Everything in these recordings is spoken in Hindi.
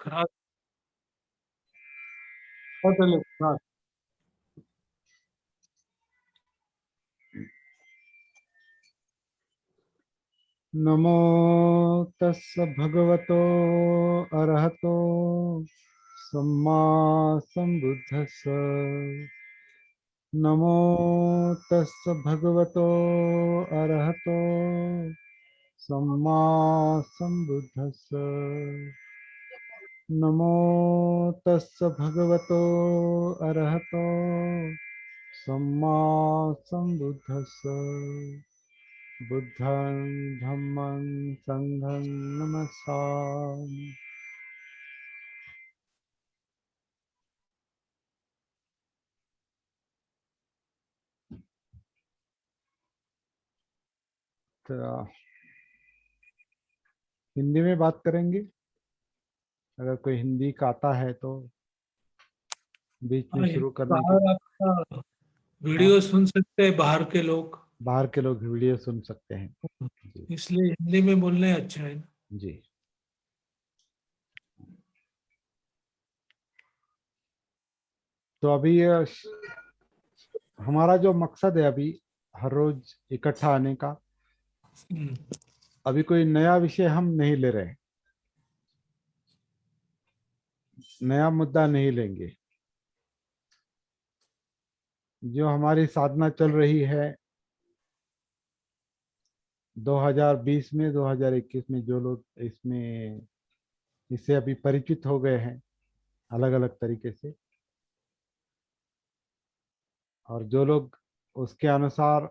खराब। खराब। नमो तस् भगवतो अरहतो सम्मा संबुद्धस्स। नमो तस् भगवतो अरहतो सम्मा संबुद्धस्स। नमो तस् भगवतो अरहतो सम्मा संबुद्धस्स। बुद्धं धम्मं संघं नमस्सामि। तो हिंदी में बात करेंगे। अगर कोई हिंदी का आता है तो बीच में हाँ, शुरू करने के। बाहर आपका हाँ, वीडियो सुन सकते हैं बाहर के लोग। बाहर के लोग वीडियो सुन सकते हैं। जी। इसलिए हिंदी में बोलने अच्छा है। जी। तो अभी हमारा जो मकसद है अभी हर रोज इकट्ठा आने का, हम्म, अभी कोई नया विषय हम नहीं ले रहे, नया मुद्दा नहीं लेंगे। जो हमारी साधना चल रही है 2020 में, 2021 में, जो लोग इसमें इससे अभी परिचित हो गए हैं अलग अलग तरीके से, और जो लोग उसके अनुसार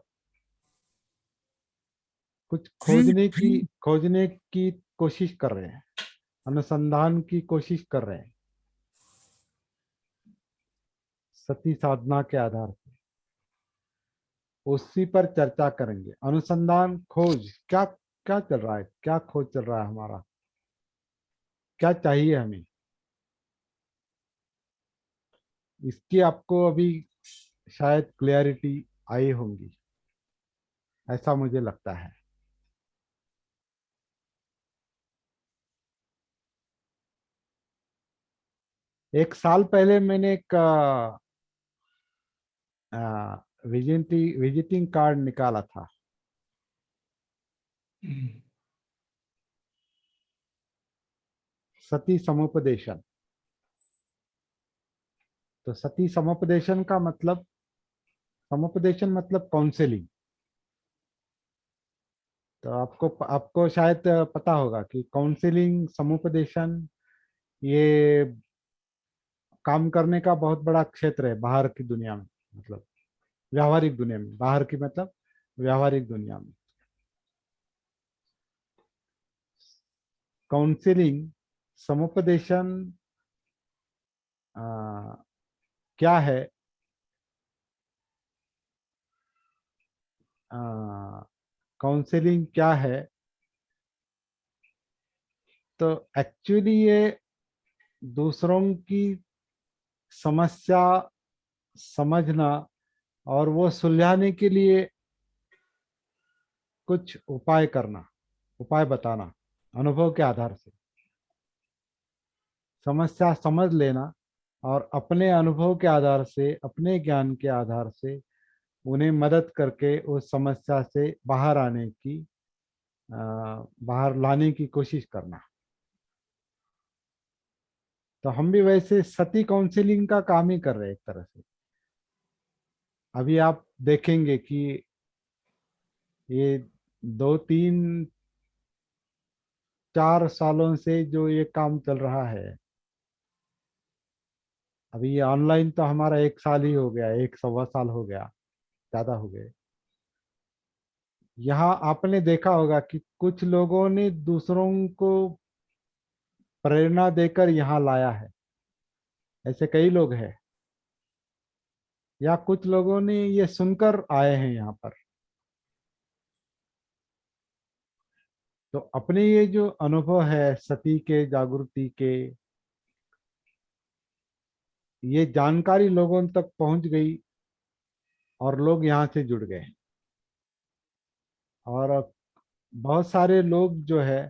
कुछ खोजने की कोशिश कर रहे हैं, अनुसंधान की कोशिश कर रहे हैं सती साधना के आधार पर, उसी पर चर्चा करेंगे। अनुसंधान, खोज, क्या क्या चल रहा है, क्या खोज चल रहा है हमारा, क्या चाहिए हमें, इसकी आपको अभी शायद क्लैरिटी आई होंगी, ऐसा मुझे लगता है। एक साल पहले मैंने एक विजिटिंग कार्ड निकाला था। हम्म, सती समुपदेशन। तो सती समुपदेशन का मतलब, समुपदेशन मतलब काउंसलिंग। तो आपको आपको शायद पता होगा कि काउंसलिंग, समुपदेशन, ये काम करने का बहुत बड़ा क्षेत्र है बाहर की दुनिया में, मतलब व्यावहारिक दुनिया में। बाहर की मतलब व्यावहारिक दुनिया में काउंसलिंग, समुपदेशन क्या है, काउंसलिंग क्या है। तो एक्चुअली ये दूसरों की समस्या समझना और वो सुलझाने के लिए कुछ उपाय करना, उपाय बताना, अनुभव के आधार से समस्या समझ लेना, और अपने अनुभव के आधार से, अपने ज्ञान के आधार से उन्हें मदद करके उस समस्या से बाहर आने की, बाहर लाने की कोशिश करना। तो हम भी वैसे सती काउंसलिंग का काम ही कर रहे हैं एक तरह से। अभी आप देखेंगे कि ये 2 3 4 सालों से जो ये काम चल रहा है, अभी ये ऑनलाइन तो हमारा 1 साल ही हो गया, 1 सवा साल हो गया, ज्यादा हो गए। यहाँ आपने देखा होगा कि कुछ लोगों ने दूसरों को प्रेरणा देकर यहाँ लाया है, ऐसे कई लोग हैं। या कुछ लोगों ने ये सुनकर आए हैं यहाँ पर। तो अपने ये जो अनुभव है सती के, जागृति के, ये जानकारी लोगों तक पहुंच गई और लोग यहाँ से जुड़ गए। और बहुत सारे लोग जो है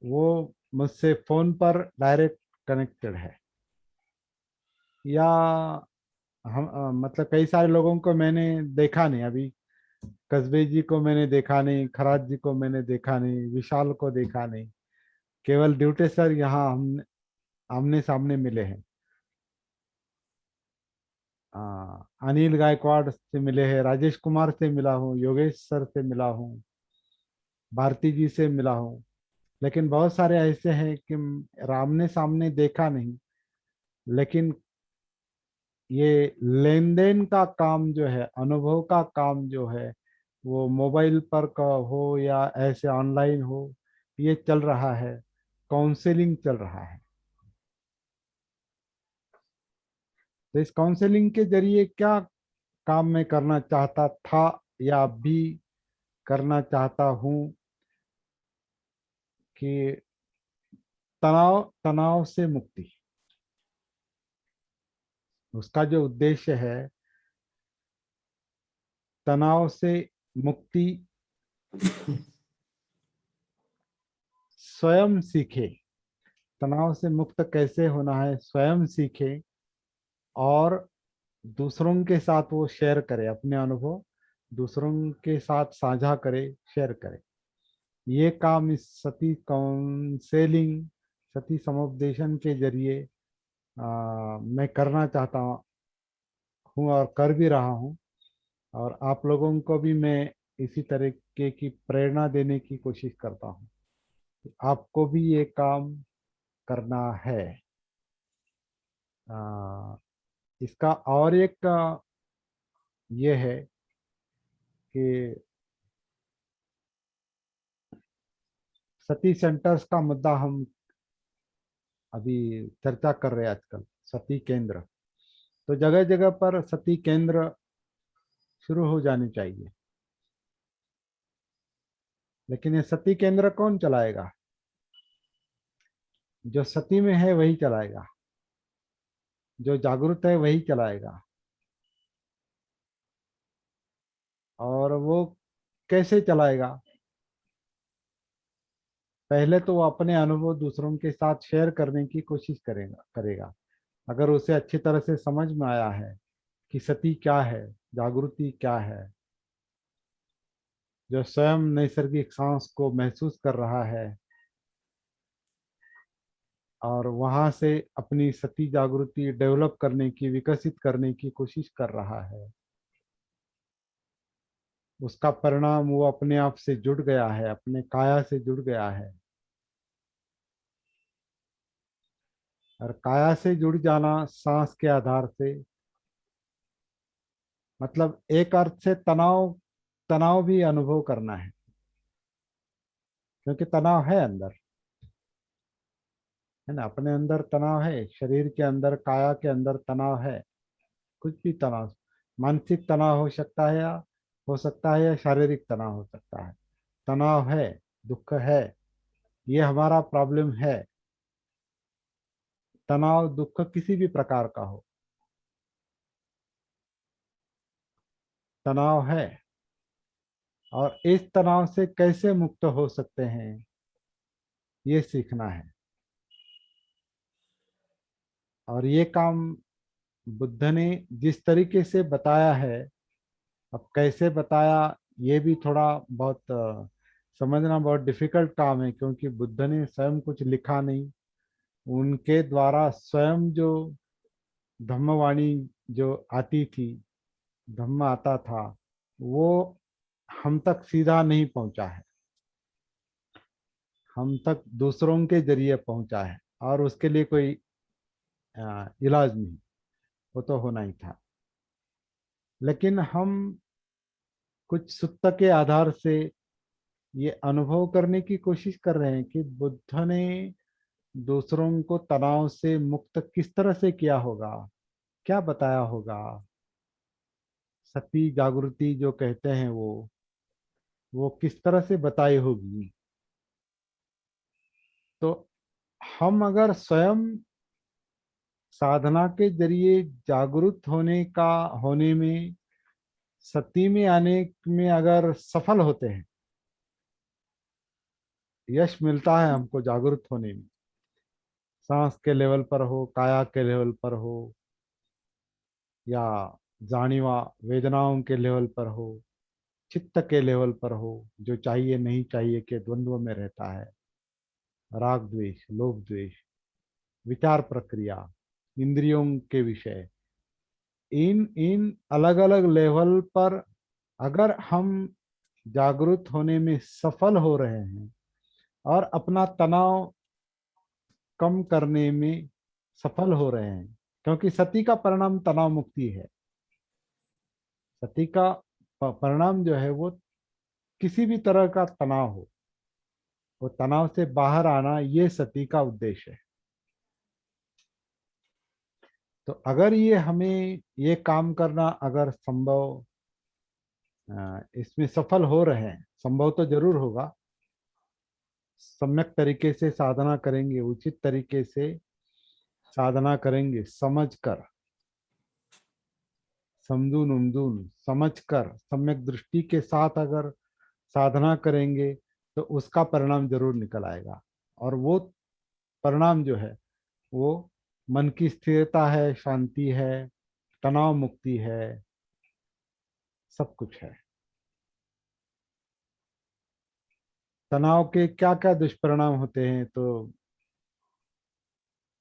वो मुझसे फोन पर डायरेक्ट कनेक्टेड है, या हम मतलब कई सारे लोगों को मैंने देखा नहीं अभी। कस्बे जी को मैंने देखा नहीं, खराज जी को मैंने देखा नहीं, विशाल को देखा नहीं। केवल ड्यूटे सर यहाँ हम आमने सामने मिले हैं। अनिल गायकवाड़ से मिले हैं, राजेश कुमार से मिला हूँ, योगेश सर से मिला हूँ, भारती जी से मिला हूँ। लेकिन बहुत सारे ऐसे हैं कि आमने सामने देखा नहीं, लेकिन ये लेन देन का काम जो है, अनुभव का काम जो है, वो मोबाइल पर का हो या ऐसे ऑनलाइन हो, ये चल रहा है। काउंसलिंग चल रहा है। तो इस काउंसलिंग के जरिए क्या काम मैं करना चाहता था या अभी करना चाहता हूँ कि तनाव तनाव से मुक्ति, उसका जो उद्देश्य है, तनाव से मुक्ति स्वयं सीखे। तनाव से मुक्त कैसे होना है स्वयं सीखे, और दूसरों के साथ वो शेयर करे, अपने अनुभव दूसरों के साथ साझा करे, शेयर करे। ये काम इस सती काउंसेलिंग, सती समुपदेशन के जरिए मैं करना चाहता हूँ और कर भी रहा हूँ। और आप लोगों को भी मैं इसी तरीके की प्रेरणा देने की कोशिश करता हूँ। आपको भी ये काम करना है। आ, इसका और एक ये है कि सती सेंटर्स का मुद्दा हम अभी चर्चा कर रहे हैं आजकल। सती केंद्र, तो जगह जगह पर सती केंद्र शुरू हो जाने चाहिए। लेकिन ये सती केंद्र कौन चलाएगा? जो सती में है वही चलाएगा, जो जागरूक है वही चलाएगा। और वो कैसे चलाएगा? पहले तो वो अपने अनुभव दूसरों के साथ शेयर करने की कोशिश करेगा। अगर उसे अच्छी तरह से समझ में आया है कि सती क्या है, जागृति क्या है, जो स्वयं नैसर्गिक सांस को महसूस कर रहा है और वहां से अपनी सती जागृति डेवलप करने की, विकसित करने की कोशिश कर रहा है, उसका परिणाम वो अपने आप से जुड़ गया है, अपने काया से जुड़ गया है। और काया से जुड़ जाना सांस के आधार से, मतलब एक अर्थ से तनाव, तनाव भी अनुभव करना है, क्योंकि तनाव है अंदर, है ना। अपने अंदर तनाव है, शरीर के अंदर, काया के अंदर तनाव है। कुछ भी तनाव, मानसिक तनाव हो सकता है, या हो सकता है या शारीरिक तनाव हो सकता है। तनाव है, दुख है, ये हमारा प्रॉब्लम है। तनाव दुख किसी भी प्रकार का हो, तनाव है। और इस तनाव से कैसे मुक्त हो सकते हैं, ये सीखना है। और ये काम बुद्ध ने जिस तरीके से बताया है, अब कैसे बताया ये भी थोड़ा बहुत समझना बहुत डिफिकल्ट काम है, क्योंकि बुद्ध ने स्वयं कुछ लिखा नहीं। उनके द्वारा स्वयं जो धम्मवाणी जो आती थी, धम्म आता था, वो हम तक सीधा नहीं पहुंचा है, हम तक दूसरों के जरिए पहुंचा है। और उसके लिए कोई इलाज नहीं, वो तो होना ही था। लेकिन हम कुछ सुत्त के आधार से ये अनुभव करने की कोशिश कर रहे हैं कि बुद्ध ने दूसरों को तनाव से मुक्त किस तरह से किया होगा, क्या बताया होगा। सती जागृति जो कहते हैं वो किस तरह से बताई होगी। तो हम अगर स्वयं साधना के जरिए जागरूक होने में, सती में आने में अगर सफल होते हैं, यश मिलता है हमको जागरूक होने में, सांस के लेवल पर हो, काया के लेवल पर हो, या जानिवा वेदनाओं के लेवल पर हो, चित्त के लेवल पर हो, जो चाहिए नहीं चाहिए के द्वंद्व में रहता है, राग द्वेष, लोभ द्वेष, विचार प्रक्रिया, इंद्रियों के विषय, इन इन अलग अलग लेवल पर अगर हम जागरूक होने में सफल हो रहे हैं और अपना तनाव कम करने में सफल हो रहे हैं, क्योंकि सती का परिणाम तनाव मुक्ति है। सती का परिणाम जो है वो किसी भी तरह का तनाव हो, वो तनाव से बाहर आना, ये सती का उद्देश्य है। तो अगर ये हमें ये काम करना अगर संभव, इसमें सफल हो रहे हैं, संभव तो जरूर होगा, सम्यक तरीके से साधना करेंगे, उचित तरीके से साधना करेंगे, समझ कर, समझून उमजून समझ कर सम्यक दृष्टि के साथ अगर साधना करेंगे तो उसका परिणाम जरूर निकल आएगा। और वो परिणाम जो है वो मन की स्थिरता है, शांति है, तनाव मुक्ति है, सब कुछ है। तनाव के क्या क्या दुष्परिणाम होते हैं, तो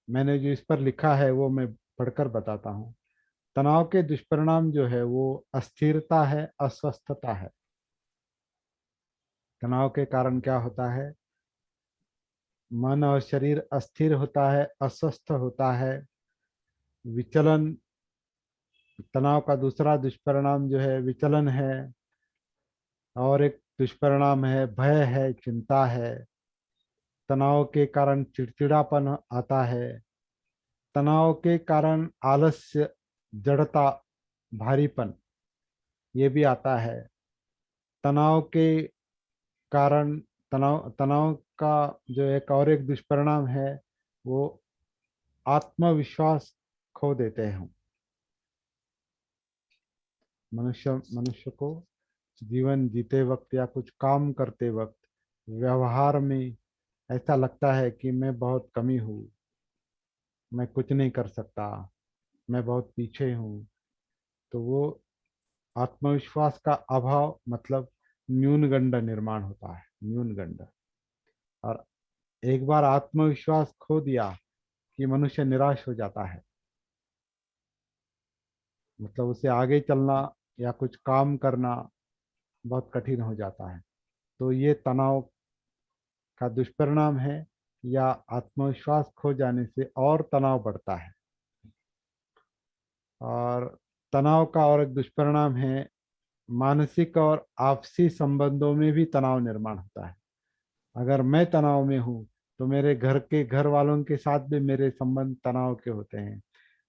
मैंने जो इस पर लिखा है वो मैं पढ़कर बताता हूँ। तनाव के दुष्परिणाम जो है वो अस्थिरता है, अस्वस्थता है। तनाव के कारण क्या होता है, मन और शरीर अस्थिर होता है, अस्वस्थ होता है, विचलन। तनाव का दूसरा दुष्परिणाम जो है विचलन है, और एक दुष्परिणाम है भय है, चिंता है। तनाव के कारण चिड़चिड़ापन आता है, तनाव के कारण आलस्य, जड़ता, भारीपन, ये भी आता है। तनाव के कारण तनाव तनाव का जो एक और एक दुष्परिणाम है वो आत्मविश्वास खो देते हैं। मनुष्य मनुष्य को जीवन जीते वक्त या कुछ काम करते वक्त व्यवहार में ऐसा लगता है कि मैं बहुत कमी हूँ, मैं कुछ नहीं कर सकता, मैं बहुत पीछे हूँ। तो वो आत्मविश्वास का अभाव, मतलब न्यूनगंड निर्माण होता है, न्यूनगंड। और एक बार आत्मविश्वास खो दिया कि मनुष्य निराश हो जाता है, मतलब उसे आगे चलना या कुछ काम करना बहुत कठिन हो जाता है। तो ये तनाव का दुष्परिणाम है, या आत्मविश्वास खो जाने से और तनाव बढ़ता है। और तनाव का और एक दुष्परिणाम है मानसिक और आपसी संबंधों में भी तनाव निर्माण होता है। अगर मैं तनाव में हूँ तो मेरे घर वालों के साथ भी मेरे संबंध तनाव के होते हैं,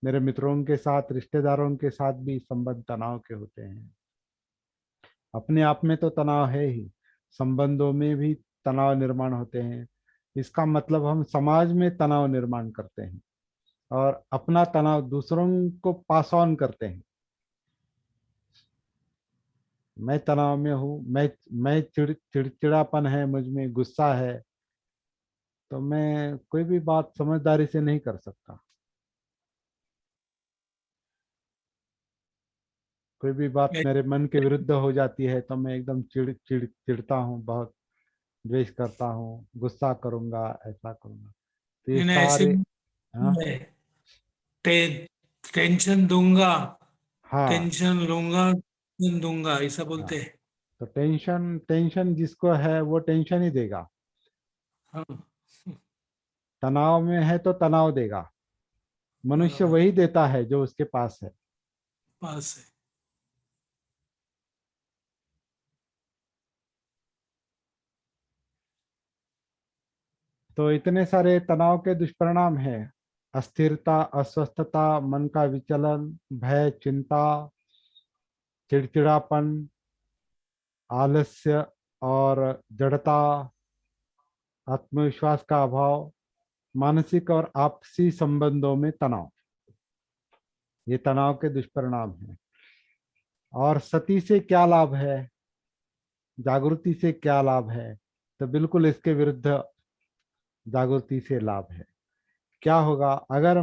मेरे मित्रों के साथ, रिश्तेदारों के साथ भी संबंध तनाव के होते हैं। अपने आप में तो तनाव है ही, संबंधों में भी तनाव निर्माण होते हैं। इसका मतलब हम समाज में तनाव निर्माण करते हैं और अपना तनाव दूसरों को पास ऑन करते हैं। मैं तनाव में हूँ, मैं चिड़चिड़ापन है, मुझ में गुस्सा है, तो मैं कोई भी बात समझदारी से नहीं कर सकता। कोई भी बात मेरे मन के विरुद्ध हो जाती है तो मैं एकदम चिढ़ता हूँ, बहुत द्वेष करता हूँ, गुस्सा करूंगा, ऐसा करूंगा। तो ये ऐसे सारे, हाँ, में टे, टेंशन दूंगा, हाँ, टेंशन लूंगा, टेंशन दूंगा, ऐसा हाँ। बोलते हैं। तो टेंशन टेंशन जिसको है वो टेंशन ही देगा। हाँ, तनाव में है तो तनाव देगा। मनुष्य बराबर, वही देता है जो उसके पास है। पास है। तो इतने सारे तनाव के दुष्परिणाम हैं: अस्थिरता, अस्वस्थता, मन का विचलन, भय, चिंता, चिड़चिड़ापन, आलस्य और जड़ता, आत्मविश्वास का अभाव, मानसिक और आपसी संबंधों में तनाव, ये तनाव के दुष्परिणाम हैं। और सती से क्या लाभ है, जागृति से क्या लाभ है? तो बिल्कुल इसके विरुद्ध जागृति से लाभ है। क्या होगा अगर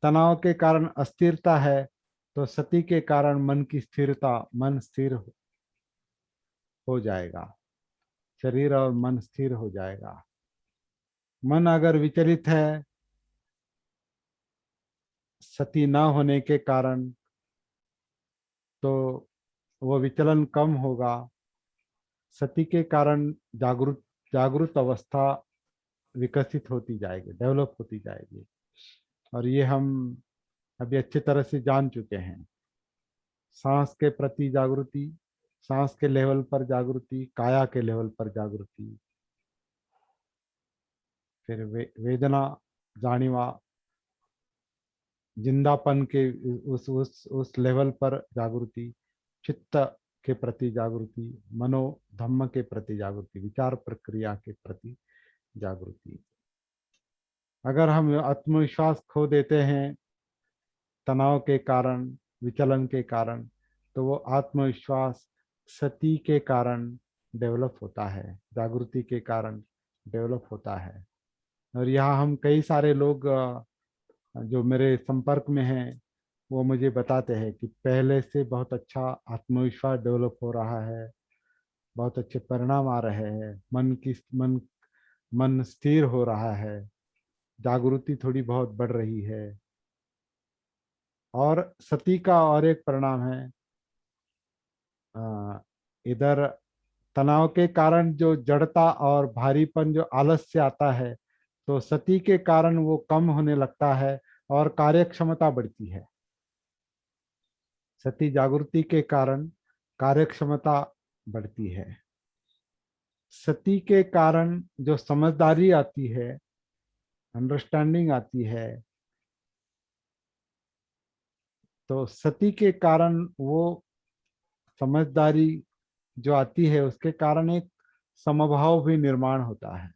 तनाव के कारण अस्थिरता है, तो सती के कारण मन की स्थिरता, मन स्थिर हो जाएगा, शरीर और मन स्थिर हो जाएगा। मन अगर विचलित है सती न होने के कारण, तो वो विचलन कम होगा। सती के कारण जागृत जागृत अवस्था विकसित होती जाएगी, डेवलप होती जाएगी। और ये हम अभी अच्छी तरह से जान चुके हैं। सांस के प्रति जागृति, सांस के लेवल पर जागृति, काया के लेवल पर जागृति, फिर वेदना जानिवा, जिंदापन के उस लेवल पर जागृति, चित्त के प्रति जागृति, मनो धम्म के प्रति जागृति, विचार प्रक्रिया के प्रति जागृति। अगर हम आत्मविश्वास खो देते हैं तनाव के कारण, विचलन के कारण, तो वो आत्मविश्वास सती के कारण डेवलप होता है, जागृति के कारण डेवलप होता है। और यहाँ हम कई सारे लोग जो मेरे संपर्क में हैं, वो मुझे बताते हैं कि पहले से बहुत अच्छा आत्मविश्वास डेवलप हो रहा है, बहुत अच्छे परिणाम आ रहे हैं, मन स्थिर हो रहा है, जागृति थोड़ी बहुत बढ़ रही है। और सती का और एक परिणाम है, इधर तनाव के कारण जो जड़ता और भारीपन, जो आलस्य आता है, तो सती के कारण वो कम होने लगता है और कार्यक्षमता बढ़ती है। सती जागृति के कारण कार्यक्षमता बढ़ती है। सती के कारण जो समझदारी आती है, अंडरस्टैंडिंग आती है, तो सती के कारण वो समझदारी जो आती है, उसके कारण एक समभाव भी निर्माण होता है।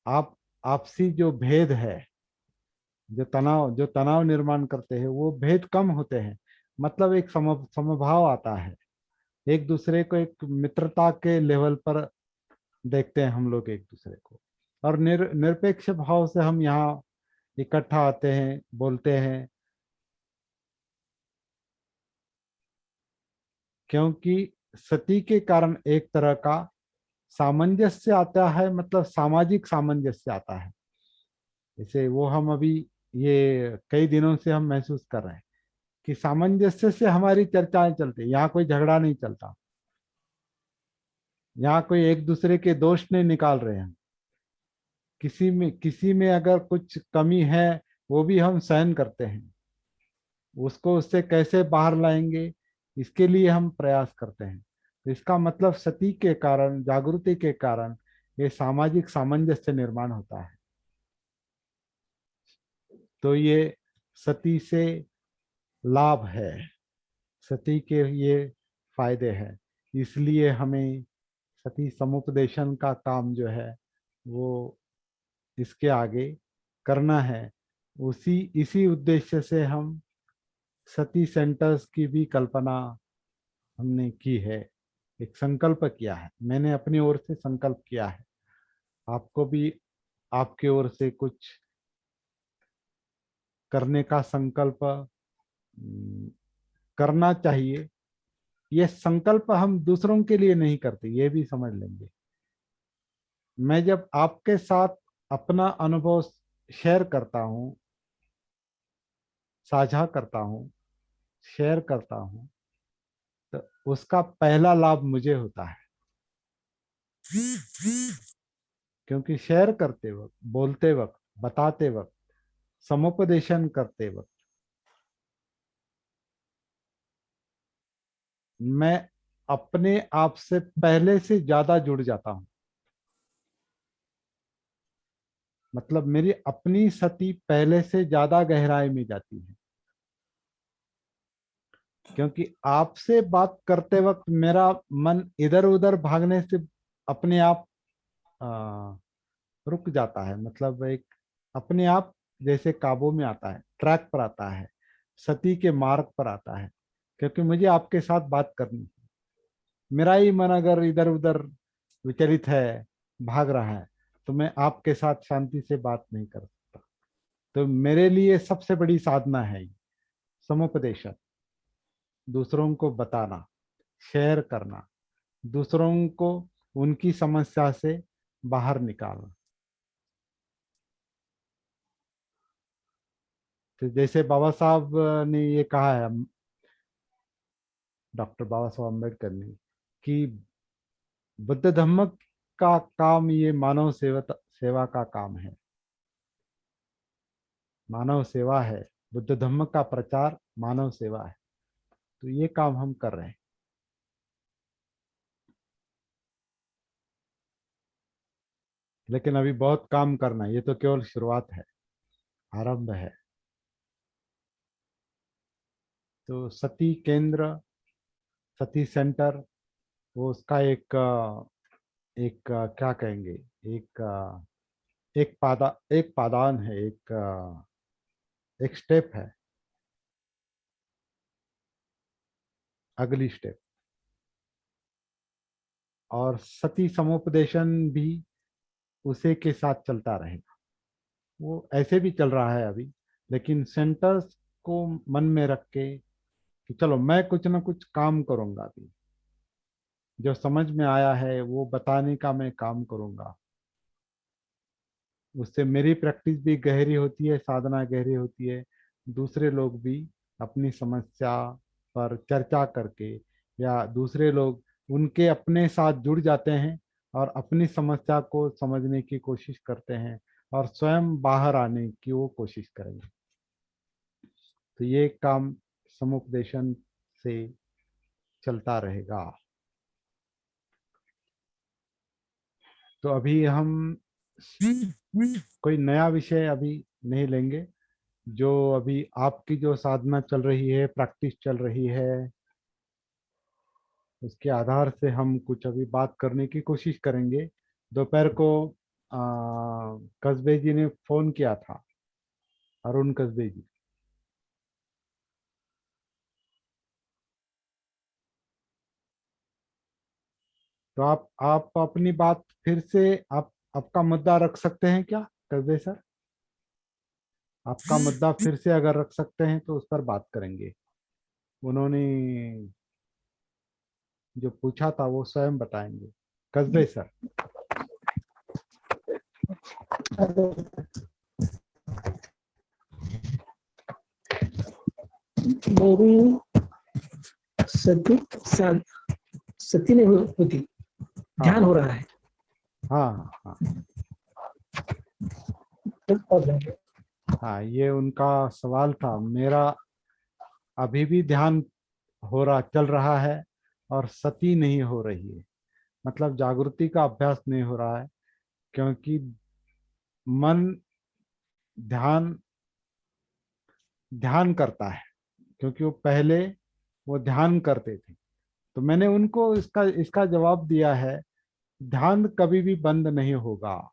आप आपसी जो भेद है, जो तनाव निर्माण करते हैं, वो भेद कम होते हैं। मतलब एक समभाव आता है, एक दूसरे को एक मित्रता के लेवल पर देखते हैं हम लोग एक दूसरे को। और निरपेक्ष भाव से हम यहाँ इकट्ठा आते हैं, बोलते हैं, क्योंकि सती के कारण एक तरह का सामंजस्य आता है, मतलब सामाजिक सामंजस्य आता है। जैसे वो हम अभी ये कई दिनों से हम महसूस कर रहे हैं कि सामंजस्य से हमारी चर्चाएं चलती, यहाँ कोई झगड़ा नहीं चलता, यहाँ कोई एक दूसरे के दोष नहीं निकाल रहे हैं। किसी में अगर कुछ कमी है, वो भी हम सहन करते हैं, उसको उससे कैसे बाहर लाएंगे, इसके लिए हम प्रयास करते हैं। तो इसका मतलब सती के कारण, जागृति के कारण ये सामाजिक सामंजस्य निर्माण होता है। तो ये सती से लाभ है, सती के ये फायदे हैं। इसलिए हमें सती समुपदेशन का काम जो है वो इसके आगे करना है। इसी उद्देश्य से हम सती सेंटर्स की भी कल्पना हमने की है, एक संकल्प किया है। मैंने अपनी ओर से संकल्प किया है, आपको भी आपके ओर से कुछ करने का संकल्प करना चाहिए। ये संकल्प हम दूसरों के लिए नहीं करते, ये भी समझ लेंगे। मैं जब आपके साथ अपना अनुभव शेयर करता हूँ, साझा करता हूँ, शेयर करता हूँ, तो उसका पहला लाभ मुझे होता है। क्योंकि शेयर करते वक्त, बोलते वक्त, बताते वक्त, समुपदेशन करते वक्त मैं अपने आप से पहले से ज्यादा जुड़ जाता हूं। मतलब मेरी अपनी सती पहले से ज्यादा गहराई में जाती है, क्योंकि आपसे बात करते वक्त मेरा मन इधर उधर भागने से अपने आप रुक जाता है। मतलब एक अपने आप जैसे काबू में आता है, ट्रैक पर आता है, सती के मार्ग पर आता है, क्योंकि मुझे आपके साथ बात करनी है। मेरा ही मन अगर इधर उधर विचलित है, भाग रहा है, तो मैं आपके साथ शांति से बात नहीं कर सकता। तो मेरे लिए सबसे बड़ी साधना है समुपदेशन, दूसरों को बताना, शेयर करना, दूसरों को उनकी समस्या से बाहर निकालना। तो जैसे बाबा साहब ने ये कहा है, डॉक्टर बाबा साहब अम्बेडकर ने, कि बुद्ध धम्म का काम ये मानव सेवा का काम है, मानव सेवा है। बुद्ध धम्म का प्रचार मानव सेवा है। तो ये काम हम कर रहे हैं। लेकिन अभी बहुत काम करना है, ये तो केवल शुरुआत है, आरंभ है। तो सती केंद्र, सती सेंटर, वो उसका एक क्या कहेंगे, एक एक पादान है, एक स्टेप है, अगली स्टेप। और सती समुपदेशन भी उसी के साथ चलता रहेगा। वो ऐसे भी चल रहा है अभी, लेकिन सेंटर्स को मन में रख के कि चलो मैं कुछ ना कुछ काम करूंगा, अभी जो समझ में आया है वो बताने का मैं काम करूंगा। उससे मेरी प्रैक्टिस भी गहरी होती है, साधना गहरी होती है। दूसरे लोग भी अपनी समस्या पर चर्चा करके, या दूसरे लोग उनके अपने साथ जुड़ जाते हैं और अपनी समस्या को समझने की कोशिश करते हैं और स्वयं बाहर आने की वो कोशिश करेंगे। तो ये काम समुपदेशन से चलता रहेगा। तो अभी हम कोई नया विषय अभी नहीं लेंगे। जो अभी आपकी जो साधना चल रही है, प्रैक्टिस चल रही है, उसके आधार से हम कुछ अभी बात करने की कोशिश करेंगे। दोपहर को कस्बे जी ने फोन किया था, अरुण कस्बे जी। तो आप अपनी बात फिर से, आप आपका मुद्दा रख सकते हैं क्या कस्बे सर? आपका मुद्दा फिर से अगर रख सकते हैं तो उस पर बात करेंगे। उन्होंने जो पूछा था वो स्वयं बताएंगे, कस्बे सर। मेरी सती सती नहीं होती, ध्यान हो रहा है। हाँ हाँ हाँ, ये उनका सवाल था। मेरा अभी भी ध्यान चल रहा है और सती नहीं हो रही है, मतलब जागृति का अभ्यास नहीं हो रहा है, क्योंकि मन ध्यान ध्यान करता है। क्योंकि वो पहले वो ध्यान करते थे, तो मैंने उनको इसका इसका जवाब दिया है, ध्यान कभी भी बंद नहीं होगा,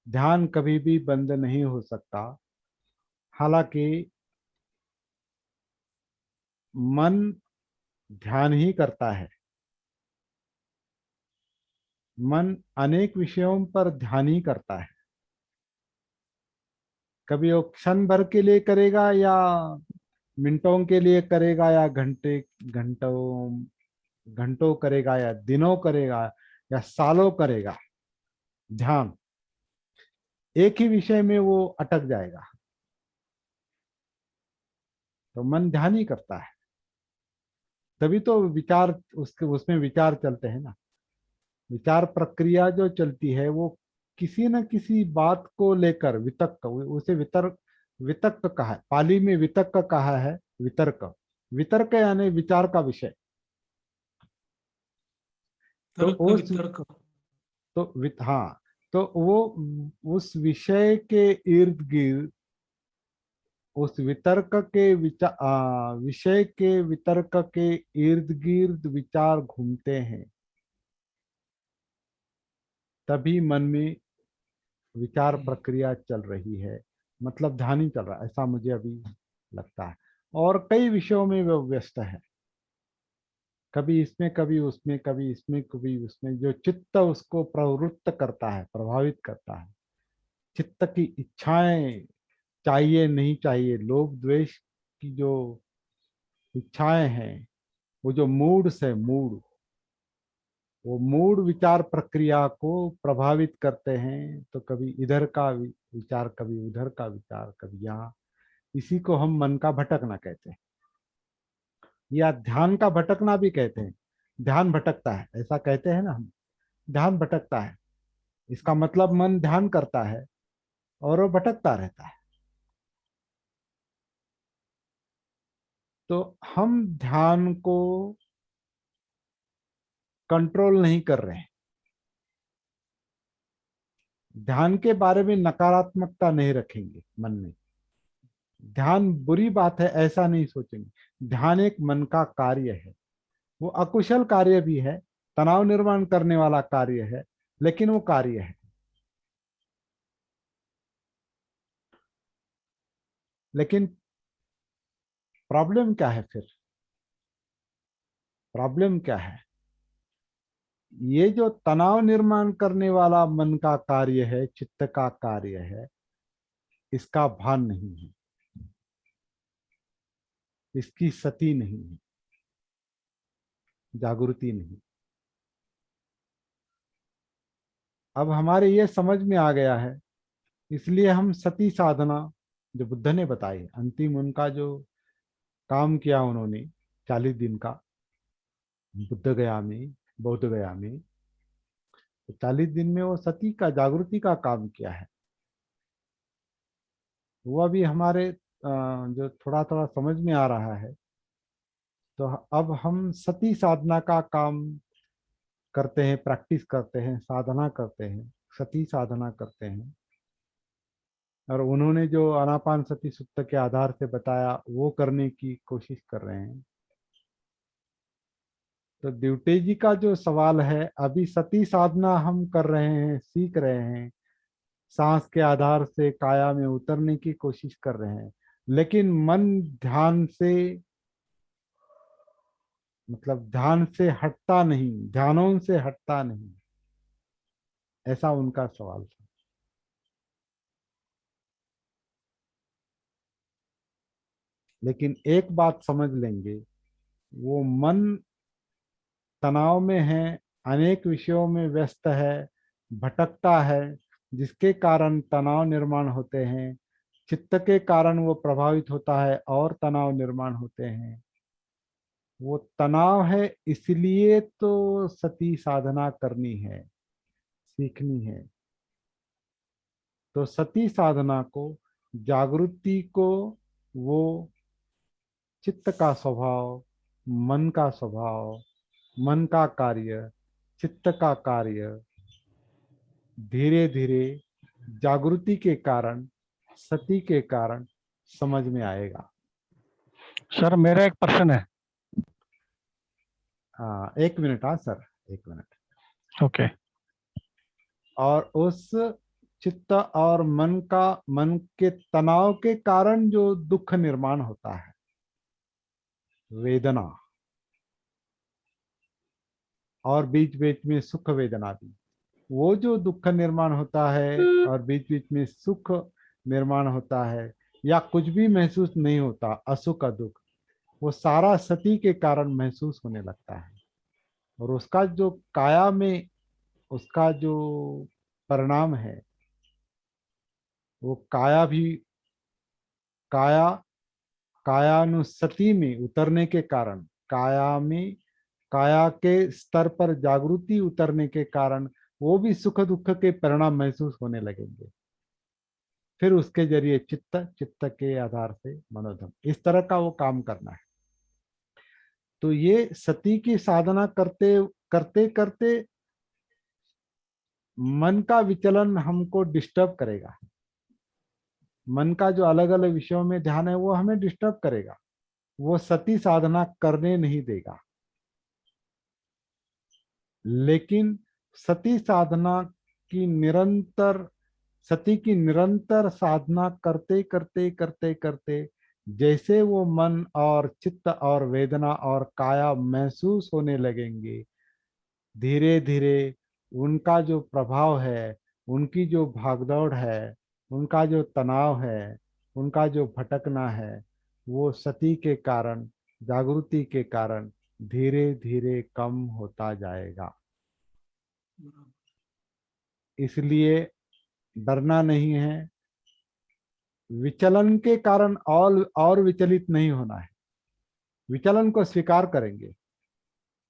ध्यान कभी भी बंद नहीं हो सकता। हालांकि मन ध्यान ही करता है, मन अनेक विषयों पर ध्यान ही करता है। कभी वो क्षण भर के लिए करेगा, या मिनटों के लिए करेगा, या घंटों घंटों करेगा, या दिनों करेगा, या सालों करेगा, ध्यान एक ही विषय में वो अटक जाएगा। तो मन ध्यान ही करता है, तभी तो विचार उसके उसमें विचार चलते हैं ना। विचार प्रक्रिया जो चलती है वो किसी न किसी बात को लेकर, वितर्क, उसे वितर्क वितर्क कहा है, पाली में वितर्क कहा है, वितर्क। वितर्क यानी विचार का विषय। तो तर्क उस वितर्क। तो हाँ, तो वो उस विषय के इर्द गिर्द, उस वितर्क के विषय के वितर्क के इर्द गिर्द विचार घूमते हैं, तभी मन में विचार प्रक्रिया चल रही है, मतलब ध्यान ही चल रहा है, ऐसा मुझे अभी लगता है। और कई विषयों में वो व्यस्त है। कभी इसमें कभी उसमें, कभी इसमें कभी उसमें, जो चित्त उसको प्रवृत्त करता है, प्रभावित करता है। चित्त की इच्छाएं, चाहिए नहीं चाहिए, लोभ द्वेष की जो इच्छाएं हैं, वो जो मूड्स है, मूड, वो मूड विचार प्रक्रिया को प्रभावित करते हैं। तो कभी इधर का विचार, कभी उधर का विचार, कभी यहाँ। इसी को हम मन का भटकना कहते हैं, या ध्यान का भटकना भी कहते हैं। ध्यान भटकता है ऐसा कहते हैं ना हम, ध्यान भटकता है, इसका मतलब मन ध्यान करता है और वो भटकता रहता है। तो हम ध्यान को कंट्रोल नहीं कर रहे हैं, ध्यान के बारे में नकारात्मकता नहीं रखेंगे मन में। ध्यान बुरी बात है ऐसा नहीं सोचेंगे। ध्यान एक मन का कार्य है, वो अकुशल कार्य भी है, तनाव निर्माण करने वाला कार्य है, लेकिन वो कार्य है। लेकिन प्रॉब्लम क्या है फिर? प्रॉब्लम क्या है? ये जो तनाव निर्माण करने वाला मन का कार्य है, चित्त का कार्य है, इसका भान नहीं है, इसकी सती नहीं है, जागृति नहीं। अब हमारे ये समझ में आ गया है, इसलिए हम सती साधना जो बुद्ध ने बताई, अंतिम उनका जो काम किया उन्होंने 40 दिन का बुद्ध गया में, बौद्ध गया में, तो 40 दिन में वो सती का, जागृति का काम किया है। वो अभी हमारे जो थोड़ा थोड़ा समझ में आ रहा है। तो अब हम सती साधना का काम करते हैं, प्रैक्टिस करते हैं, साधना करते हैं, सती साधना करते हैं। और उन्होंने जो आनापान सती सूक्त के आधार से बताया वो करने की कोशिश कर रहे हैं। तो द्विवेदी जी का जो सवाल है, अभी सती साधना हम कर रहे हैं, सीख रहे हैं, सांस के आधार से काया में उतरने की कोशिश कर रहे हैं, लेकिन मन ध्यान से, मतलब ध्यान से हटता नहीं, ध्यानों से हटता नहीं, ऐसा उनका सवाल था। लेकिन एक बात समझ लेंगे, वो मन तनाव में है, अनेक विषयों में व्यस्त है, भटकता है, जिसके कारण तनाव निर्माण होते हैं। चित्त के कारण वो प्रभावित होता है और तनाव निर्माण होते हैं। वो तनाव है, इसलिए तो सती साधना करनी है, सीखनी है। तो सती साधना को, जागृति को, वो चित्त का स्वभाव, मन का स्वभाव, मन का कार्य, चित्त का कार्य, धीरे धीरे जागृति के कारण, सती के कारण समझ में आएगा। सर मेरा एक प्रश्न है। एक मिनट, हाँ सर, एक मिनट। ओके। और उस चित्त और मन के तनाव के कारण जो दुख निर्माण होता है, वेदना, और बीच बीच में सुख वेदना भी, वो जो दुख निर्माण होता है और बीच बीच में सुख निर्माण होता है, या कुछ भी महसूस नहीं होता, असुख दुख, वो सारा सती के कारण महसूस होने लगता है। और उसका जो काया में, उसका जो परिणाम है, वो काया भी, काया, कायानुसति में उतरने के कारण, काया में, काया के स्तर पर जागृति उतरने के कारण वो भी सुख दुख के परिणाम महसूस होने लगेंगे। फिर उसके जरिए चित्त, चित्त के आधार से मनोधर्म, इस तरह का वो काम करना है। तो ये सती की साधना करते करते करते मन का विचलन हमको डिस्टर्ब करेगा। मन का जो अलग अलग विषयों में ध्यान है वो हमें डिस्टर्ब करेगा, वो सती साधना करने नहीं देगा। लेकिन सती साधना की निरंतर, सती की निरंतर साधना करते करते करते करते जैसे वो मन और चित्त और वेदना और काया महसूस होने लगेंगे, धीरे धीरे उनका जो प्रभाव है, उनकी जो भागदौड़ है, उनका जो तनाव है, उनका जो भटकना है, वो सती के कारण, जागृति के कारण धीरे धीरे कम होता जाएगा। इसलिए डरना नहीं है, विचलन के कारण और विचलित नहीं होना है। विचलन को स्वीकार करेंगे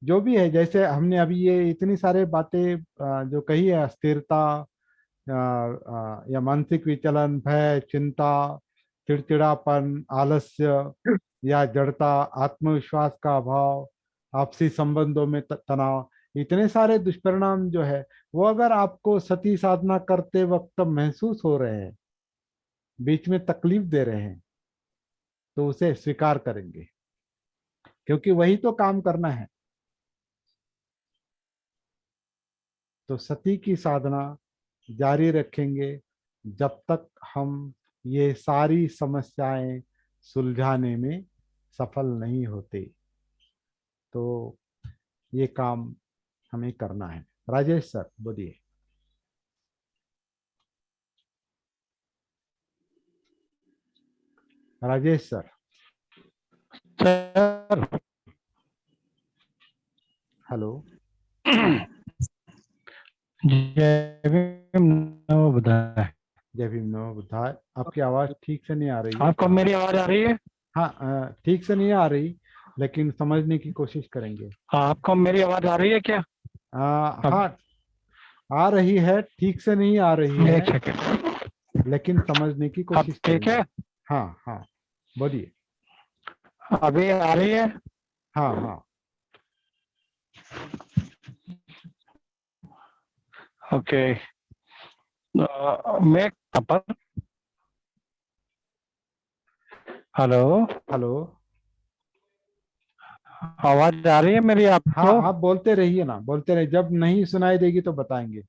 जो भी है। जैसे हमने अभी ये इतनी सारे बातें जो कही है, अस्थिरता या मानसिक विचलन, भय, चिंता, चिड़चिड़ापन, आलस्य या जड़ता, आत्मविश्वास का अभाव, आपसी संबंधों में तनाव, इतने सारे दुष्परिणाम जो है वो अगर आपको सती साधना करते वक्त महसूस हो रहे हैं, बीच में तकलीफ दे रहे हैं, तो उसे स्वीकार करेंगे, क्योंकि वही तो काम करना है। तो सती की साधना जारी रखेंगे जब तक हम ये सारी समस्याएं सुलझाने में सफल नहीं होते। तो ये काम हमें करना है। राजेश सर बोलिए। राजेश सर। Sir hello. जय भीम, नमो बुद्धाय। जय भीम, नमो बुद्धाय। आपकी आवाज ठीक से नहीं आ रही है। आपको मेरी आवाज आ रही है? हाँ, ठीक से नहीं आ रही, लेकिन समझने की कोशिश करेंगे। आपको मेरी आवाज आ रही है क्या? अब हाँ, आ रही है, ठीक से नहीं आ रही है, एक सेकंड। लेकिन समझने की अब कोशिश ठीक करेंगे। है? हाँ हाँ, बोलिए। अभी आ रही है? हाँ हाँ। ओके। मैं पर हेलो, हेलो। आवाज आ रही है मेरी हाँ, आपको? आप बोलते रहिए ना, बोलते रहिए। जब नहीं सुनाई देगी तो बताएंगे।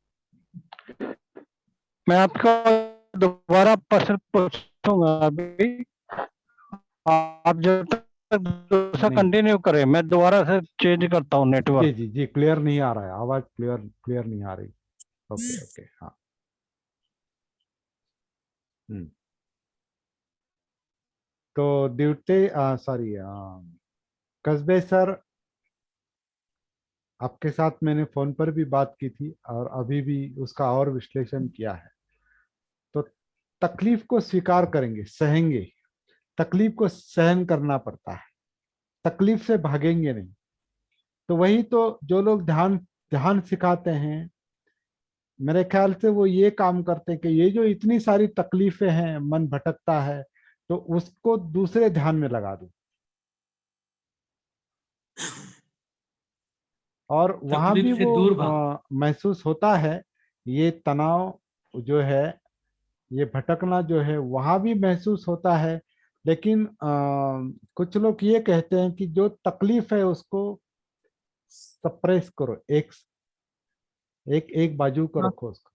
मैं आपको दोबारा प्रश्न पूछूंगा अभी, आप जब तक दूसरा नहीं, कंटिन्यू करें, मैं दोबारा से चेंज करता हूँ जी नेटवर्क। जी जी, क्लियर नहीं आ रहा है, आवाज क्लियर क्लियर नहीं आ रही। ओके ओके, हाँ। हम्म। तो ड्यूटी, सॉरी, कस्बे सर, आपके साथ मैंने फोन पर भी बात की थी और अभी भी उसका और विश्लेषण किया है। तो तकलीफ को स्वीकार करेंगे, सहेंगे। तकलीफ को सहन करना पड़ता है, तकलीफ से भागेंगे नहीं। तो वही तो जो लोग ध्यान ध्यान सिखाते हैं, मेरे ख्याल से वो ये काम करते हैं कि ये जो इतनी सारी तकलीफें हैं, मन भटकता है, तो उसको दूसरे ध्यान में लगा दो। और वहां भी तकलीफ से वो दूर भाग। महसूस होता है, ये तनाव जो है, ये भटकना जो है, वहां भी महसूस होता है। लेकिन कुछ लोग ये कहते हैं कि जो तकलीफ है उसको सप्रेस करो, एक एक एक बाजू को रखो, उसको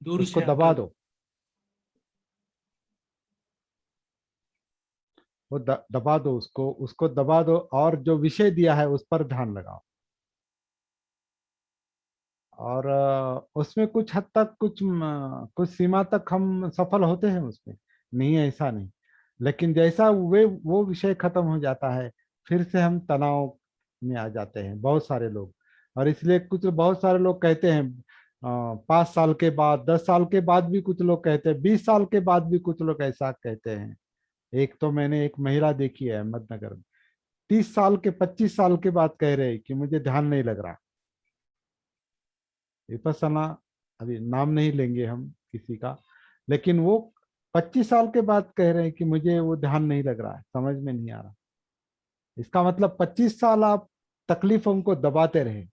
दूर उसको से हटा दबा दो। दो। वो दबा दो, उसको उसको दबा दो, और जो विषय दिया है उस पर ध्यान लगाओ। और उसमें कुछ हद तक, कुछ सीमा तक हम सफल होते हैं उसमें, नहीं है ऐसा नहीं। लेकिन जैसा वे वो विषय खत्म हो जाता है, फिर से हम तनाव में आ जाते हैं, बहुत सारे लोग। और इसलिए कुछ बहुत सारे लोग कहते हैं 5 साल के बाद, 10 साल के बाद भी कुछ लोग कहते हैं, 20 साल के बाद भी कुछ लोग ऐसा कहते हैं। एक तो मैंने एक महिला देखी है अहमदनगर में, 30 साल के, 25 साल के बाद कह रहे हैं कि मुझे ध्यान नहीं लग रहा। विपस्सना, अभी नाम नहीं लेंगे हम किसी का, लेकिन वो 25 साल के बाद कह रहे हैं कि मुझे वो ध्यान नहीं लग रहा है, समझ में नहीं आ रहा। इसका मतलब 25 साल आप तकलीफों को दबाते रहे,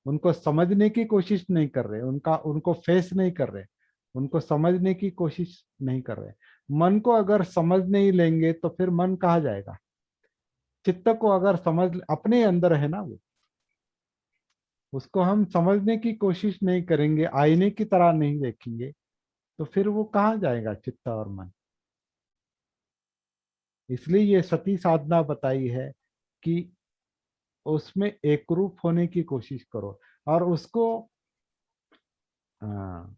उनको समझने की कोशिश नहीं कर रहे, उनको फेस नहीं कर रहे, उनको समझने की कोशिश नहीं कर रहे। मन को अगर समझ नहीं लेंगे तो फिर मन कहाँ जाएगा? चित्त को अगर समझ, अपने अंदर है ना वो, उसको हम समझने की कोशिश नहीं करेंगे, आईने की तरह नहीं देखेंगे, तो फिर वो कहाँ जाएगा चित्त और मन? इसलिए ये सती साधना बताई है कि उसमें एकरूप होने की कोशिश करो और उसको हाँ,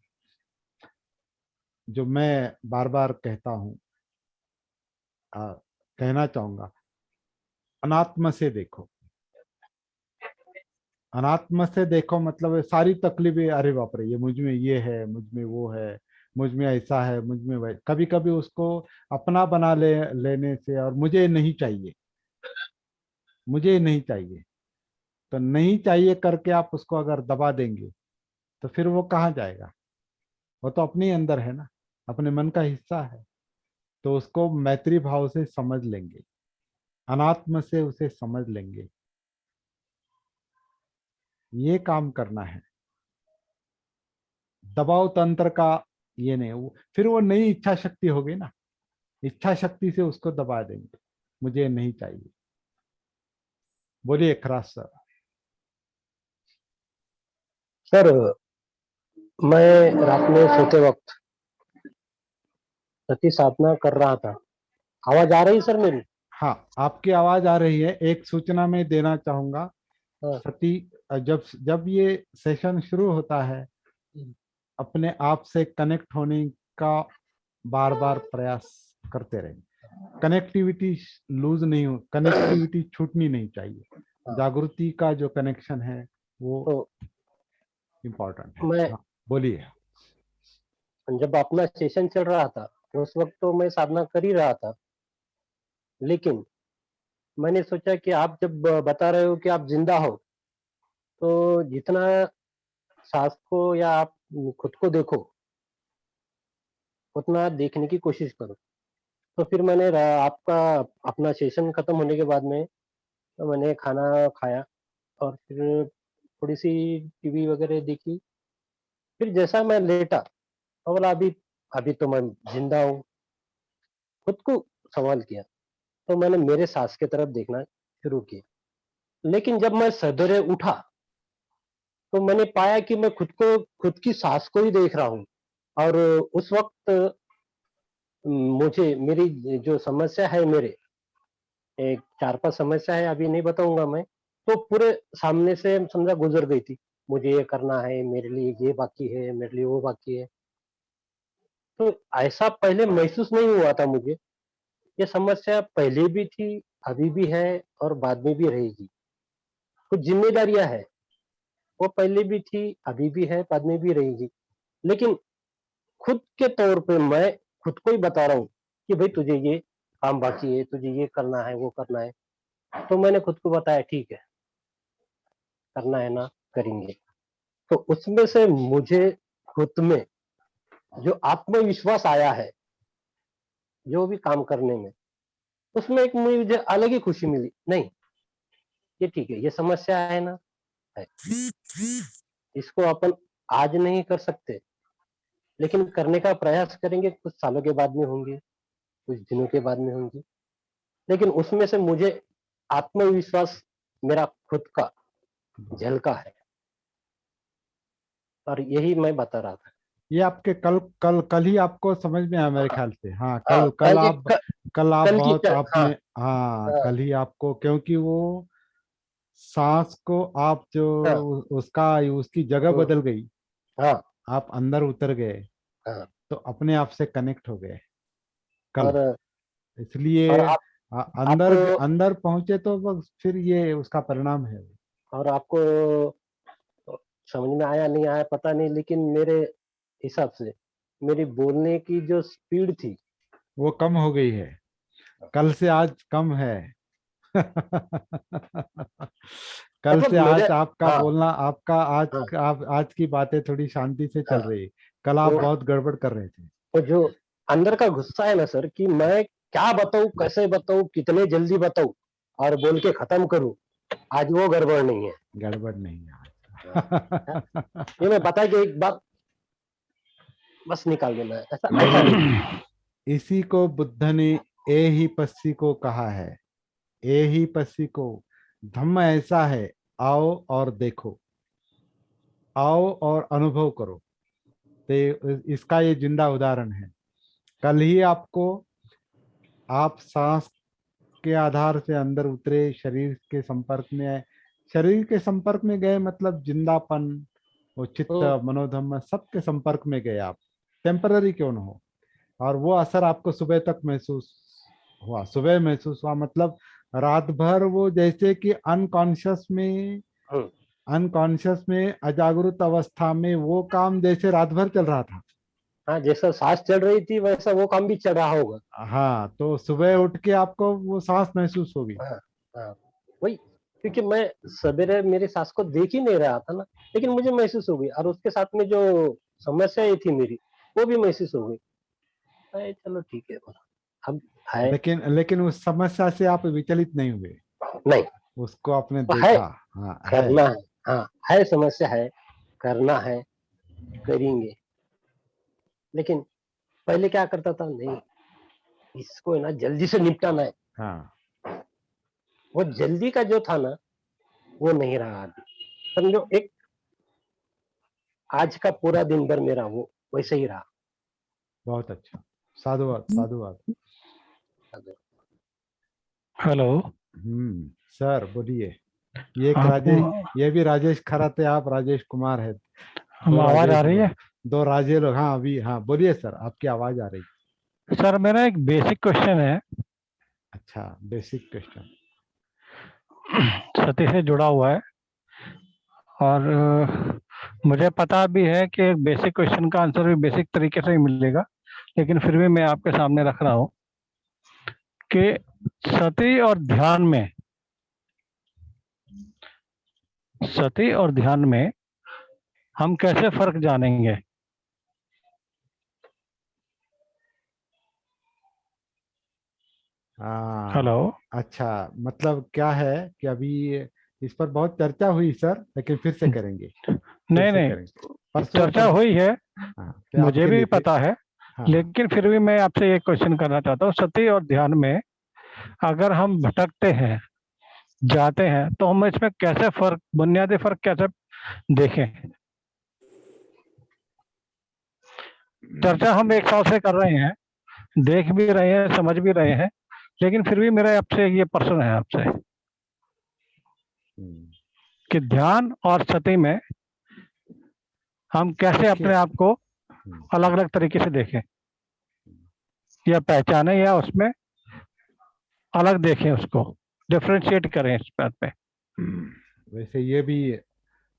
जो मैं बार बार कहता हूँ, कहना चाहूंगा, अनात्म से देखो। अनात्म से देखो मतलब सारी तकलीफें, अरे बाप रे, ये मुझ में ये है, मुझ में वो है, मुझ में ऐसा है, मुझ में वह, कभी कभी उसको अपना बना लेने से, और मुझे नहीं चाहिए, मुझे नहीं चाहिए, तो नहीं चाहिए करके आप उसको अगर दबा देंगे तो फिर वो कहाँ जाएगा? वो तो अपने अंदर है ना, अपने मन का हिस्सा है। तो उसको मैत्री भाव से समझ लेंगे, अनात्म से उसे समझ लेंगे, ये काम करना है। दबाव तंत्र का ये नहीं, फिर वो नई इच्छा शक्ति होगी ना, इच्छा शक्ति से उसको दबा देंगे, मुझे नहीं चाहिए। बोलिए खरास सर। सर, मैं रात में सोते वक्त सती साधना कर रहा था। आवाज आ रही सर मेरी? हाँ, आपकी आवाज आ रही है। एक सूचना मैं देना चाहूंगा, हाँ। सती, जब जब ये सेशन शुरू होता है, अपने आप से कनेक्ट होने का बार बार प्रयास करते रहे। कनेक्टिविटी लूज नहीं हो, कनेक्टिविटी छूटनी नहीं चाहिए। जागृति का जो कनेक्शन है वो तो इम्पोर्टेंट है। मैं हाँ, बोलिए। जब अपना सेशन चल रहा था उस वक्त तो मैं साधना कर ही रहा था, लेकिन मैंने सोचा कि आप जब बता रहे हो कि आप जिंदा हो, तो जितना सांस को या आप खुद को देखो उतना देखने की कोशिश करो। तो फिर मैंने आपका अपना सेशन खत्म होने के बाद में तो मैंने खाना खाया और फिर थोड़ी सी टीवी वगैरह देखी। फिर जैसा मैं लेटा तो बोला अभी अभी तो मैं जिंदा हूँ। खुद को सवाल किया तो मैंने मेरे सांस की तरफ देखना शुरू किया, लेकिन जब मैं सवेरे उठा तो मैंने पाया कि मैं खुद की सांस को ही देख रहा हूँ। और उस वक्त मुझे मेरी जो समस्या है, मेरे एक 4-5 समस्या है, अभी नहीं बताऊंगा मैं, तो पूरे सामने से समझा गुजर गई थी। मुझे ये करना है, मेरे लिए ये बाकी है, मेरे लिए वो बाकी है। तो ऐसा पहले महसूस नहीं हुआ था मुझे। ये समस्या पहले भी थी, अभी भी है और बाद में भी रहेगी। कुछ जिम्मेदारियां है, वो पहले भी थी, अभी भी है, बाद में भी रहेगी। लेकिन खुद के तौर पे मैं खुद को ही बता रहा हूँ कि भाई तुझे ये काम बाकी है, तुझे ये करना है, वो करना है। तो मैंने खुद को बताया ठीक है, करना है ना, करेंगे। तो उसमें से मुझे खुद में जो आत्मविश्वास आया है, जो भी काम करने में, उसमें एक मुझे अलग ही खुशी मिली। नहीं, ये ठीक है, ये समस्या है ना, है, इसको अपन आज नहीं कर सकते, लेकिन करने का प्रयास करेंगे। कुछ सालों के बाद में होंगे, कुछ दिनों के बाद में होंगी, लेकिन उसमें से मुझे आत्मविश्वास मेरा खुद का झलका है और यही मैं बता रहा था। ये आपके कल कल कल ही आपको समझ में आया मेरे ख्याल से। हाँ, हाँ, कल आप कल की बहुत हाँ, आपने, हाँ, हाँ, कल ही आपको, क्योंकि वो सांस को आप जो हाँ, उसका उसकी जगह बदल गई, हाँ, आप अंदर उतर गए, हाँ। तो अपने आप से कनेक्ट हो गए कल। और इसलिए और आप अंदर अंदर पहुंचे तो बस फिर ये उसका परिणाम है। और आपको समझ में आया नहीं आया पता नहीं, लेकिन मेरे हिसाब से मेरी बोलने की जो स्पीड थी, वो कम हो गई है, कल से आज कम है। कल से मतलब मेरे आज आपका हाँ, बोलना, आपका हाँ। आप आज की बातें थोड़ी शांति से चल हाँ, रही है। कल आप तो बहुत गड़बड़ कर रहे थे। वो जो अंदर का गुस्सा है ना सर, कि मैं क्या बताऊं, कैसे बताऊं, कितने जल्दी बताऊं और बोल के खत्म करूं, आज वो गड़बड़ नहीं है। गड़बड़ नहीं है हाँ, आज। ये मैं बता के एक बात बस निकाल देना है, ऐसा ऐसा नहीं। इसी को बुद्ध ने ए ही पस्सी को कहा है। ए ही पस्सी को, धम्म ऐसा है, आओ और देखो, आओ और अनुभव करो। तो इसका ये जिंदा उदाहरण है। कल ही आपको, आप सांस के आधार से अंदर उतरे, शरीर के संपर्क में आए। शरीर के संपर्क में गए मतलब जिंदापन, वो चित्त मनोधम्म सबके संपर्क में गए आप, टेम्पररी क्यों न हो। और वो असर आपको सुबह तक महसूस हुआ, सुबह महसूस हुआ मतलब रात भर वो जैसे कि अनकॉन्शियस में अजागरूक अवस्था में वो काम जैसे रात भर चल रहा था। हाँ, जैसा सांस चल रही थी वैसा वो काम भी चल रहा होगा। हाँ, तो सुबह उठ के आपको वो सांस महसूस होगी। हाँ, हाँ, वही, क्योंकि मैं सवेरे मेरी सांस को देख ही नहीं रहा था ना, लेकिन मुझे महसूस हो गई, और उसके साथ में जो समस्या थी मेरी वो भी महसूस हो गई। चलो ठीक है, अब है। लेकिन उस समस्या से आप विचलित नहीं हुए, नहीं, उसको आपने वो है, देखा। हाँ है। करना है। हाँ, है, समस्या है, करना है, करेंगे। लेकिन पहले क्या करता था, नहीं, इसको है ना जल्दी से निपटाना है। हाँ, वो जल्दी का जो था ना, वो नहीं रहा अभी। समझो, एक आज का पूरा दिन भर मेरा वो वैसे ही रहा। बहुत अच्छा, साधुवाद साधुवाद। हेलो। सर बोलिए। ये एक आप, ये भी राजेश खराते, आप राजेश कुमार है। हम दो आवाज आ राजेश रही है? दो राजे लोग। हाँ अभी, हाँ बोलिए सर, आपकी आवाज आ रही। सर मेरा एक बेसिक क्वेश्चन है, अच्छा, बेसिक क्वेश्चन। सती से जुड़ा हुआ है, और मुझे पता भी है कि एक बेसिक क्वेश्चन का आंसर भी बेसिक तरीके से ही मिलेगा, लेकिन फिर भी मैं आपके सामने रख रहा हूँ कि सती और ध्यान में हम कैसे फर्क जानेंगे? हाँ, हेलो। अच्छा, मतलब क्या है कि अभी इस पर बहुत चर्चा हुई सर, लेकिन फिर से करेंगे, फिर नहीं से नहीं, करेंगे। परसों चर्चा परसों। हुई है, हाँ, फिर मुझे आपके भी लिए फिर। पता है, हाँ हाँ। लेकिन फिर भी मैं आपसे एक क्वेश्चन करना चाहता हूँ। सती और ध्यान में अगर हम भटकते हैं, जाते हैं, तो हम इसमें कैसे फर्क, बुनियादी फर्क कैसे देखें? चर्चा हम एक साल से कर रहे हैं, देख भी रहे हैं, समझ भी रहे हैं, लेकिन फिर भी मेरा आपसे ये प्रश्न है आपसे हम्म, कि ध्यान और सती में हम कैसे देखिए। अपने आप को हम्म, अलग अलग तरीके से देखें, या पहचानें, या उसमें अलग देखें, उसको डिफ्रेंशिएट करें इस बात पे। वैसे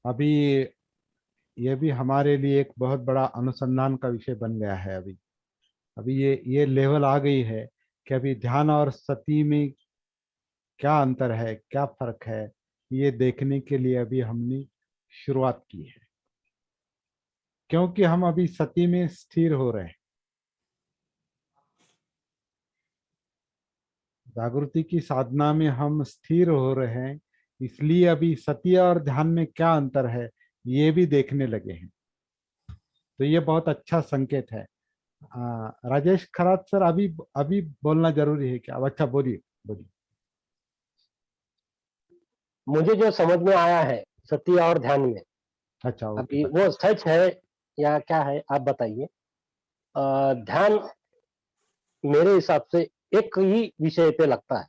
अभी ये भी हमारे लिए एक बहुत बड़ा अनुसंधान का विषय बन गया है। अभी अभी ये लेवल आ गई है कि अभी ध्यान और सती में क्या अंतर है, क्या फर्क है, ये देखने के लिए अभी हमने शुरुआत की है। क्योंकि हम अभी सती में स्थिर हो रहे हैं, जागृति की साधना में हम स्थिर हो रहे हैं, इसलिए अभी सती और ध्यान में क्या अंतर है ये भी देखने लगे हैं। तो ये बहुत अच्छा संकेत है। राजेश खरात सर, अभी अभी बोलना जरूरी है क्या? अच्छा, बोलिए बोलिए। मुझे जो समझ में आया है सत्य और ध्यान में, अच्छा, ओके, अभी वो सच है या क्या है, आप बताइए। ध्यान मेरे हिसाब से एक ही विषय पे लगता है,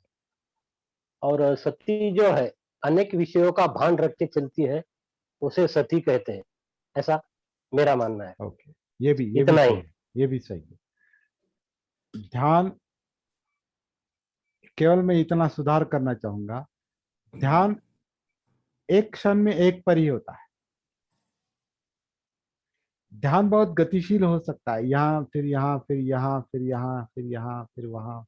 और सती जो है अनेक विषयों का भान रख के चलती है, उसे सती कहते हैं, ऐसा मेरा मानना है। ओके। ये भी इतना सही ही। है, ये भी सही है। ध्यान, केवल मैं इतना सुधार करना चाहूंगा, ध्यान एक क्षण में एक पर ही होता है। ध्यान बहुत गतिशील हो सकता है, यहाँ फिर यहाँ फिर यहाँ फिर यहाँ फिर यहाँ फिर वहां।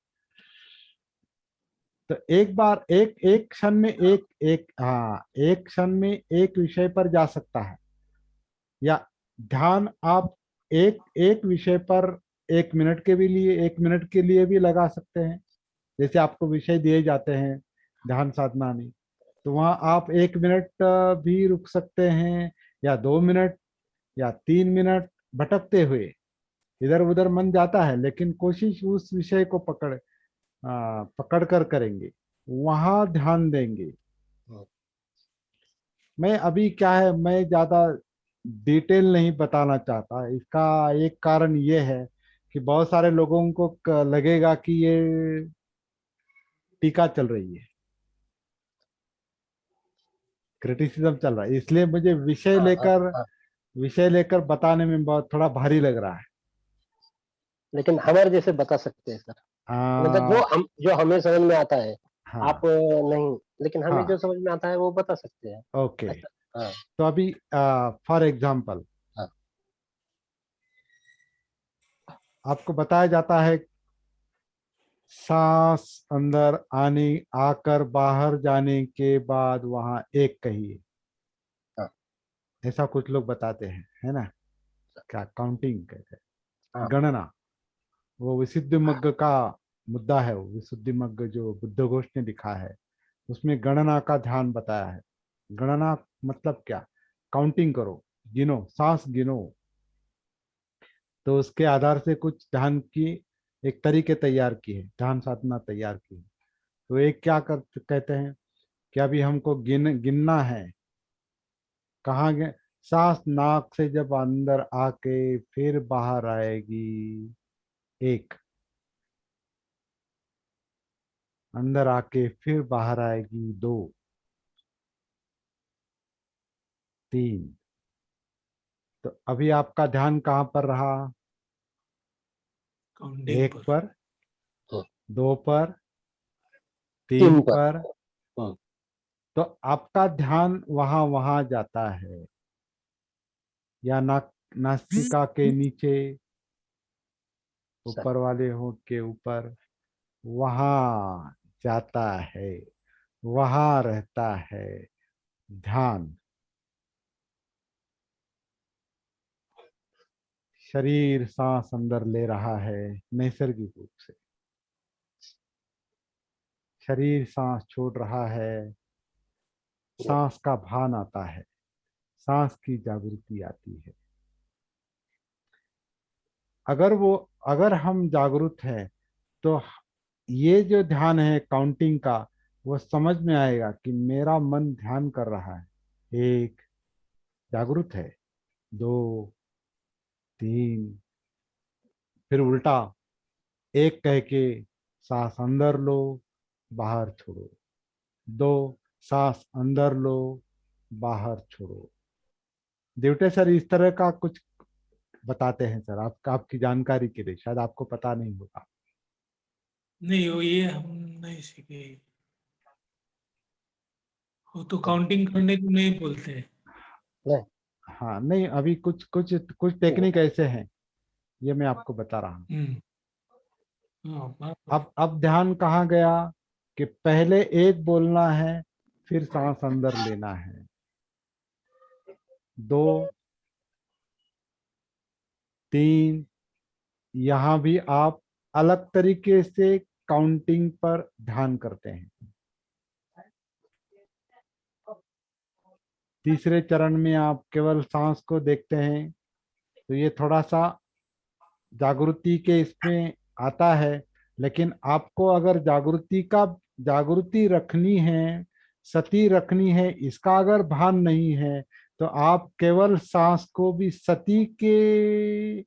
तो एक बार एक एक क्षण में एक एक हाँ, एक क्षण में एक विषय पर जा सकता है। या ध्यान आप एक एक विषय पर 1 मिनट के भी लिए 1 मिनट के लिए भी लगा सकते हैं। जैसे आपको विषय दिए जाते हैं ध्यान साधना में, तो वहाँ आप 1 मिनट भी रुक सकते हैं, या 2 मिनट, या 3 मिनट भटकते हुए। इधर उधर मन जाता है, लेकिन कोशिश उस विषय को पकड़ कर करेंगे, वहां ध्यान देंगे। मैं अभी क्या है, मैं ज्यादा डिटेल नहीं बताना चाहता। इसका एक कारण ये है कि बहुत सारे लोगों को लगेगा कि ये टीका चल रही है, क्रिटिसिज्म चल रहा है, इसलिए मुझे हाँ। विषय लेकर बताने में बहुत थोड़ा भारी लग रहा है। लेकिन हमारे जैसे बता सकते हैं सर, मतलब आ, जो हमें समझ में आता है, आप हाँ नहीं, लेकिन हमें जो हाँ समझ में आता है वो बता सकते हैं ओके। ऐसा। हाँ तो अभी फॉर एग्जाम्पल हाँ आपको बताया जाता है सांस अंदर आने आकर बाहर जाने के बाद वहां एक कहिए, हाँ ऐसा कुछ लोग बताते हैं, है ना? क्या काउंटिंग कहते हैं, हाँ गणना। वो विशुद्धि मग्ग का मुद्दा है, वो विशुद्धि मग्ग जो बुद्धघोष ने लिखा है उसमें गणना का ध्यान बताया है। गणना मतलब क्या? काउंटिंग करो, गिनो, सांस गिनो। तो उसके आधार से कुछ ध्यान की एक तरीके तैयार की है, ध्यान साधना तैयार की है। तो एक क्या कहते हैं कि अभी हमको गिनना है। कहाँ गए? सांस नाक से जब अंदर आके फिर बाहर आएगी, एक, अंदर आके फिर बाहर आएगी, दो, तीन। तो अभी आपका ध्यान कहाँ पर रहा? काउंटिंग एक पर। पर, हाँ, दो पर, तीन तीन पर। पर। हाँ, तो आपका ध्यान वहां वहां जाता है, या नासिका के नीचे, सर ऊपर वाले होंठ के ऊपर, वहां जाता है, वहां रहता है ध्यान। शरीर सांस अंदर ले रहा है नैसर्गिक रूप से, शरीर सांस छोड़ रहा है, सांस का भान आता है, सांस की जागृति आती है। अगर हम जागरूक हैं तो ये जो ध्यान है काउंटिंग का, वो समझ में आएगा कि मेरा मन ध्यान कर रहा है। एक, जागरूक है। दो, तीन, फिर उल्टा, एक कह के सांस अंदर लो, बाहर छोड़ो। दो, सांस अंदर लो, बाहर छोड़ो। देवटे सर इस तरह का कुछ बताते हैं सर, आपकी जानकारी के लिए, शायद आपको पता नहीं होगा। नहीं, वो ये हम नहीं सीखे। वो तो काउंटिंग करने को नहीं बोलते हैं। नहीं। हाँ नहीं, अभी कुछ कुछ कुछ टेक्निक ऐसे हैं, ये मैं आपको बता रहा हूँ। हम्म। हाँ, बराबर है। अब ध्यान कहाँ गया कि पहले एक बोलना है, फिर सांस अंदर लेना है। दो, तीन, यहां भी आप अलग तरीके से काउंटिंग पर ध्यान करते हैं। तीसरे चरण में आप केवल सांस को देखते हैं, तो ये थोड़ा सा जागृति के इसमें आता है। लेकिन आपको अगर जागृति रखनी है, सती रखनी है, इसका अगर भान नहीं है, तो आप केवल सांस को भी सती के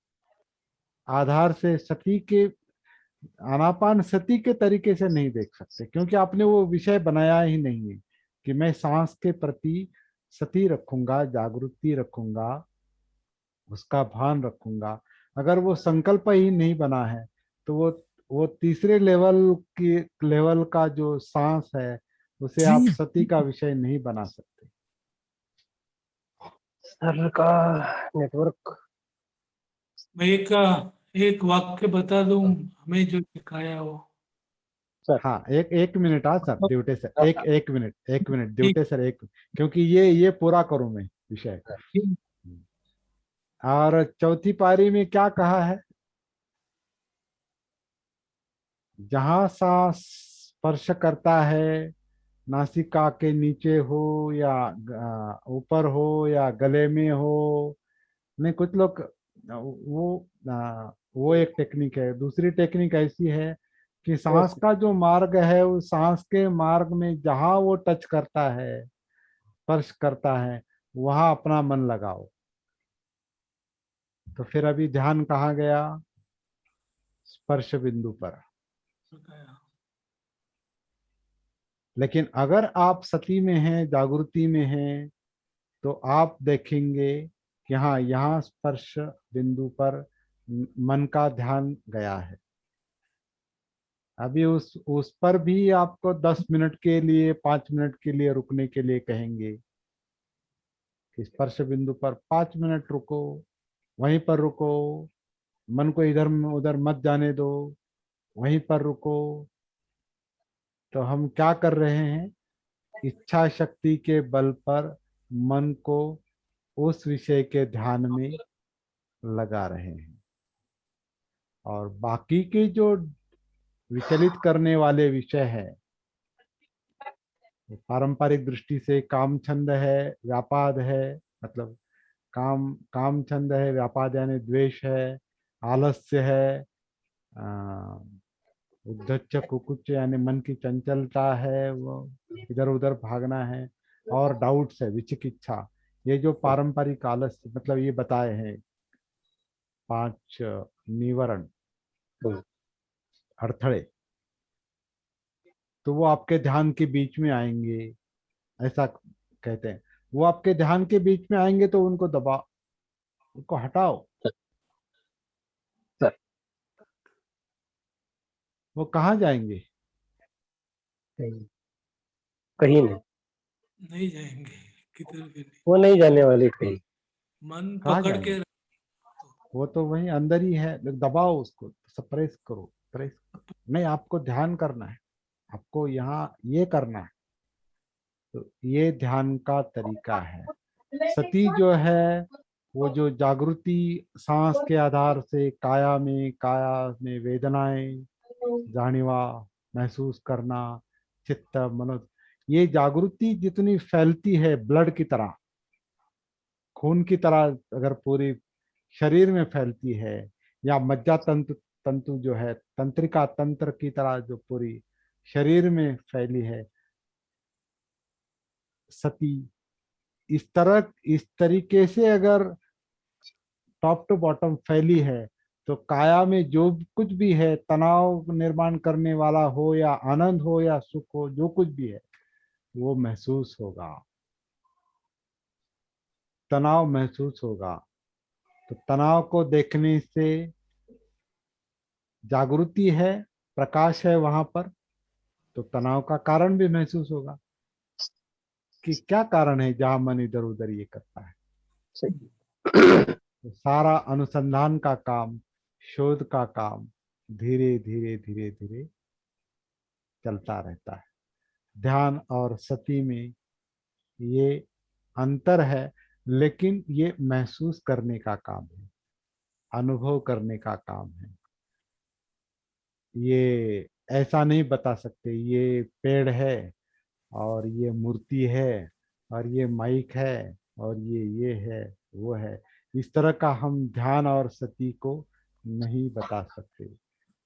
आधार से, सती के आनापान सती के तरीके से नहीं देख सकते, क्योंकि आपने वो विषय बनाया ही नहीं है कि मैं सांस के प्रति सती रखूंगा, जागृति रखूंगा, उसका भान रखूंगा। अगर वो संकल्प ही नहीं बना है, तो वो तीसरे लेवल का जो सांस है, उसे आप सती का विषय नहीं बना सकते। सर का नेटवर्क। मैं एक वाक्य बता दूं, हमें जो सिखाया वो। सर हाँ, एक मिनट, हाँ सर, ड्यूटे सर, हाँ, एक मिनट ठीक। ड्यूटे सर, एक, क्योंकि ये पूरा करूं मैं विषय। ठीक। और चौथी पारी में क्या कहा है? जहां सांस स्पर्श करता है, नासिका के नीचे हो या ऊपर हो या गले में हो। नहीं, कुछ लोग वो एक टेक्निक है। दूसरी टेक्निक ऐसी है कि सांस का जो मार्ग है, उस सांस के मार्ग में जहां वो टच करता है, स्पर्श करता है, वहां अपना मन लगाओ। तो फिर अभी ध्यान कहाँ गया? स्पर्श बिंदु पर। बताया। लेकिन अगर आप सती में हैं, जागृति में हैं, तो आप देखेंगे कि हाँ, यहाँ स्पर्श बिंदु पर मन का ध्यान गया है। अभी उस पर भी आपको 10 मिनट के लिए, 5 मिनट के लिए रुकने के लिए कहेंगे कि स्पर्श बिंदु पर 5 मिनट रुको, वहीं पर रुको, मन को इधर उधर मत जाने दो, वहीं पर रुको। तो हम क्या कर रहे हैं, इच्छा शक्ति के बल पर मन को उस विषय के ध्यान में लगा रहे हैं। और बाकी के जो विचलित करने वाले विषय है, पारंपरिक दृष्टि से काम छंद है, व्यापाद है, मतलब काम छंद है, व्यापाद यानी द्वेष है, आलस्य है, उद्धच्च कुकुच्च यानी मन की चंचलता है, वो इधर उधर भागना है, और डाउट्स है, विचिकित्सा। ये जो पारंपरिक आलस्य, मतलब ये बताए हैं 5 निवारण, अड़थड़े, तो वो आपके ध्यान के बीच में आएंगे, ऐसा कहते हैं। वो आपके ध्यान के बीच में आएंगे तो उनको दबाओ, उनको हटाओ। सर। वो कहाँ जाएंगे? कहीं नहीं, नहीं जाएंगे किधर भी नहीं। वो नहीं जाने वाली कहीं। मन कहाँ पकड़ जाएंगे? के वो तो वहीं अंदर ही है, दबाओ उसको, प्रेस करो, प्रेस। नहीं, आपको ध्यान करना है, आपको यहाँ ये करना है। तो ये ध्यान का तरीका है। सती जो है, वो जो जागृति सांस के आधार से काया में वेदनाएं जानिवा, महसूस करना, चित्त मनो, ये जागृति जितनी फैलती है ब्लड की तरह, खून की तरह अगर पूरी शरीर में फैलती है, या मज्जा तंतु तंतु जो है, तंत्रिका तंत्र की तरह जो पूरी शरीर में फैली है सती, इस तरीके से अगर टॉप टू बॉटम फैली है, तो काया में जो कुछ भी है, तनाव निर्माण करने वाला हो या आनंद हो या सुख हो, जो कुछ भी है वो महसूस होगा, तनाव महसूस होगा। तो तनाव को देखने से जागृति है, प्रकाश है वहां पर, तो तनाव का कारण भी महसूस होगा कि क्या कारण है जहां मन इधर उधर ये करता है। सही। तो सारा अनुसंधान का काम, शोध का काम धीरे धीरे धीरे धीरे चलता रहता है। ध्यान और सती में ये अंतर है, लेकिन ये महसूस करने का काम है, अनुभव करने का काम है। ये ऐसा नहीं बता सकते ये पेड़ है और ये मूर्ति है और ये माइक है और ये है, वो है। इस तरह का हम ध्यान और सती को नहीं बता सकते।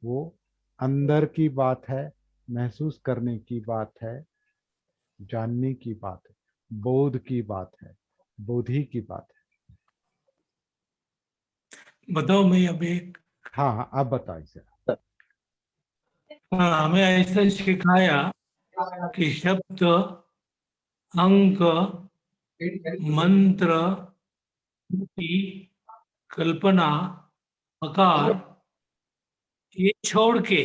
वो अंदर की बात है, महसूस करने की बात है, जानने की बात है, बोध की बात है, बोधि की बात है। बताओ। मैं अभी हाँ हाँ, आप बताइए सर। हाँ, हमें ऐसा सिखाया कि शब्द, अंक, मंत्र, श्रुति, कल्पना, आकार, ये छोड़ के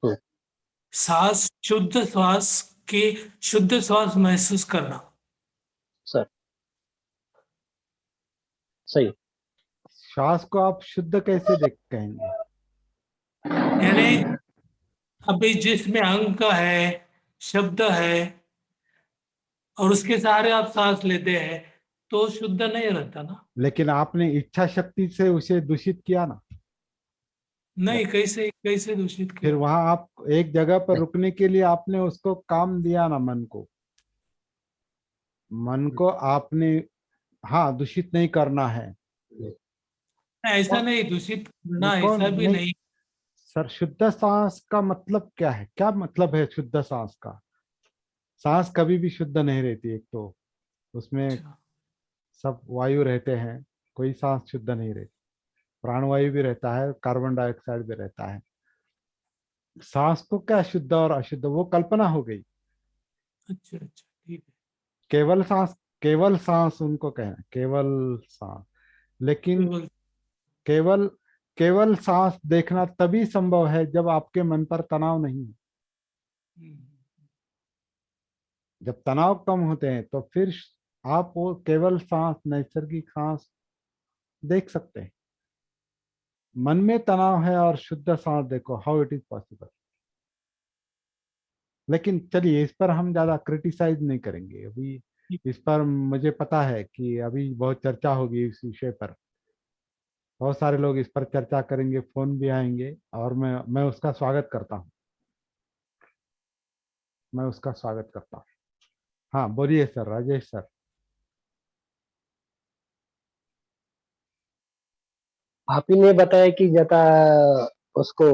हम्म, सांस, शुद्ध श्वास के शुद्ध श्वास महसूस करना। सर। सही। श्वास को आप शुद्ध कैसे देख कहेंगे? यानी अभी जिसमें अंक है, शब्द है, और उसके सहारे आप सांस लेते हैं, तो शुद्ध नहीं रहता ना। लेकिन आपने इच्छा शक्ति से उसे दूषित किया ना। नहीं, कैसे कैसे दूषित फिर किया? वहां आप एक जगह पर रुकने के लिए आपने उसको काम दिया ना, मन को। मन को आपने, हाँ, दूषित नहीं करना है। ऐसा नहीं दूषित करना, रुको ऐसा भी नहीं नहीं। सर, शुद्ध सांस का मतलब क्या है? क्या मतलब है शुद्ध सांस का? सांस कभी भी शुद्ध नहीं रहती। एक तो उसमें अच्छा, सब वायु रहते हैं, कोई सांस शुद्ध नहीं रहती। प्राणवायु भी रहता है, कार्बन डाइऑक्साइड भी रहता है। सांस को क्या शुद्ध और अशुद्ध, वो कल्पना हो गई। अच्छा अच्छा, ठीक है। केवल सांस उनको कहना, केवल सांस। लेकिन केवल केवल केवल सांस देखना तभी संभव है जब आपके मन पर तनाव नहीं है। हम्म, जब तनाव कम होते हैं तो फिर आप वो केवल सांस, नैसर्गिक सांस देख सकते हैं। मन में तनाव है और शुद्ध सांस देखो, हाउ इट इज पॉसिबल। लेकिन चलिए, इस पर हम ज्यादा क्रिटिसाइज नहीं करेंगे अभी। ठीक। इस पर मुझे पता है कि अभी बहुत चर्चा होगी इस विषय पर। बहुत सारे लोग इस पर चर्चा करेंगे, फोन भी आएंगे, और मैं उसका स्वागत करता हूँ। मैं उसका स्वागत करता हूँ। हाँ बोलिए सर, राजेश सर। आप ही ने बताया कि ज्यादा उसको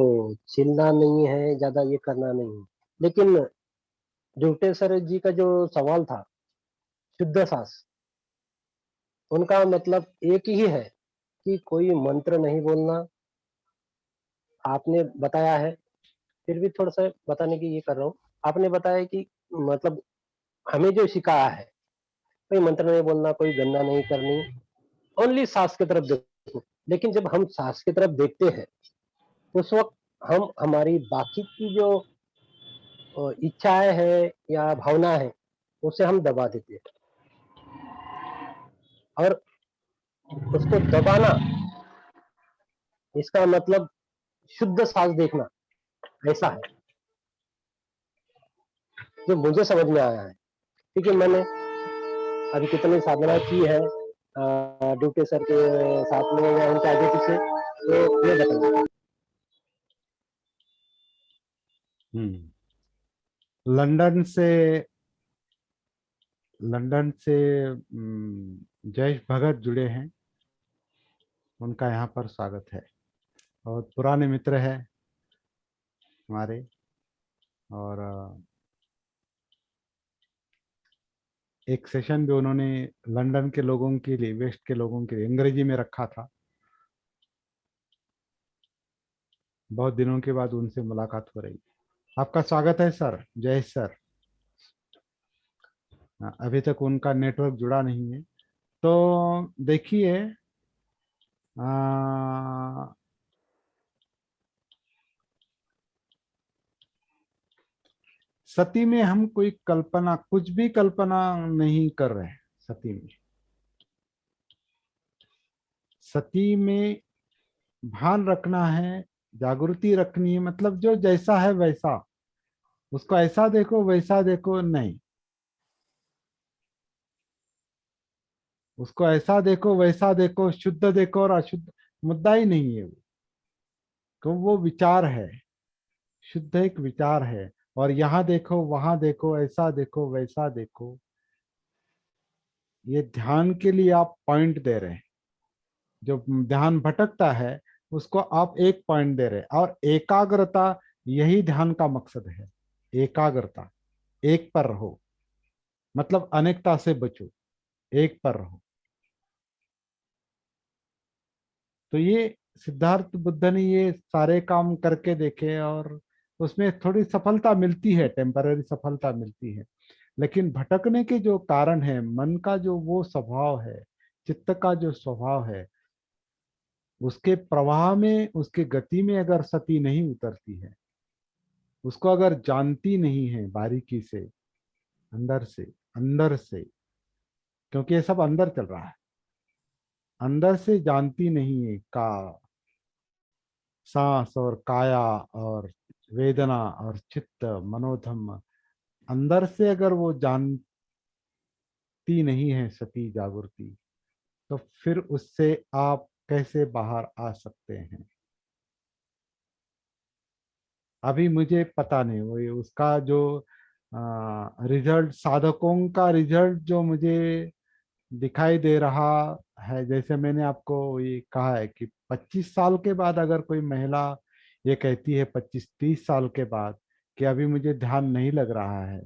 छीलना नहीं है, ज्यादा ये करना नहीं है। लेकिन जुटेसर जी का जो सवाल था, शुद्ध सांस, उनका मतलब एक ही है कि कोई मंत्र नहीं बोलना। आपने बताया है, फिर भी थोड़ा सा बताने की ये कर रहा हूँ। आपने बताया कि मतलब हमें जो सिखाया है, कोई मंत्र नहीं बोलना, कोई गणना नहीं करनी, ओनली सांस की तरफ देखो। लेकिन जब हम सांस की तरफ देखते हैं, उस वक्त हम हमारी बाकी की जो इच्छाएं हैं या भावना है, उसे हम दबा देते हैं। और उसको दबाना, इसका मतलब शुद्ध सांस देखना, ऐसा है जो मुझे समझ में आया है। क्योंकि मैंने अभी कितनी साधना की है ड्यूटी सर के साथ में या उनके आगे पीछे, तो ये बताइए। लंदन से लंदन से जयेश भगत जुड़े हैं। उनका यहाँ पर स्वागत है। और पुराने मित्र है हमारे। और एक सेशन भी उन्होंने लंदन के लोगों के लिए, वेस्ट के लोगों के लिए अंग्रेजी में रखा था। बहुत दिनों के बाद उनसे मुलाकात हो रही। आपका स्वागत है सर, जयेश सर। अभी तक उनका नेटवर्क जुड़ा नहीं है। तो देखिए, सती में हम कोई कल्पना, कुछ भी कल्पना नहीं कर रहे हैं। सती में भान रखना है, जागृति रखनी है। मतलब जो जैसा है वैसा, उसको ऐसा देखो वैसा देखो नहीं, उसको ऐसा देखो वैसा देखो, शुद्ध देखो और अशुद्ध, मुद्दा ही नहीं है वो। तो वो विचार है, शुद्ध एक विचार है। और यहाँ देखो वहां देखो, ऐसा देखो वैसा देखो, ये ध्यान के लिए आप पॉइंट दे रहे हैं। जो ध्यान भटकता है उसको आप एक पॉइंट दे रहे हैं। और एकाग्रता, यही ध्यान का मकसद है। एकाग्रता, एक पर रहो, मतलब अनेकता से बचो, एक पर रहो। तो ये सिद्धार्थ बुद्ध ने ये सारे काम करके देखे, और उसमें थोड़ी सफलता मिलती है, टेम्पररी सफलता मिलती है। लेकिन भटकने के जो कारण है, मन का जो वो स्वभाव है, चित्त का जो स्वभाव है, उसके प्रवाह में, उसके गति में अगर सती नहीं उतरती है, उसको अगर जानती नहीं है बारीकी से, अंदर से, क्योंकि ये सब अंदर चल रहा है, अंदर से जानती नहीं है का सांस और काया और वेदना और चित्त मनोधम, अंदर से अगर वो जानती नहीं है सती जागृति, तो फिर उससे आप कैसे बाहर आ सकते हैं? अभी मुझे पता नहीं वो उसका जो रिजल्ट, साधकों का रिजल्ट जो मुझे दिखाई दे रहा है, जैसे मैंने आपको ये कहा है कि 25 साल के बाद अगर कोई महिला ये कहती है, 25-30 साल के बाद, कि अभी मुझे ध्यान नहीं लग रहा है,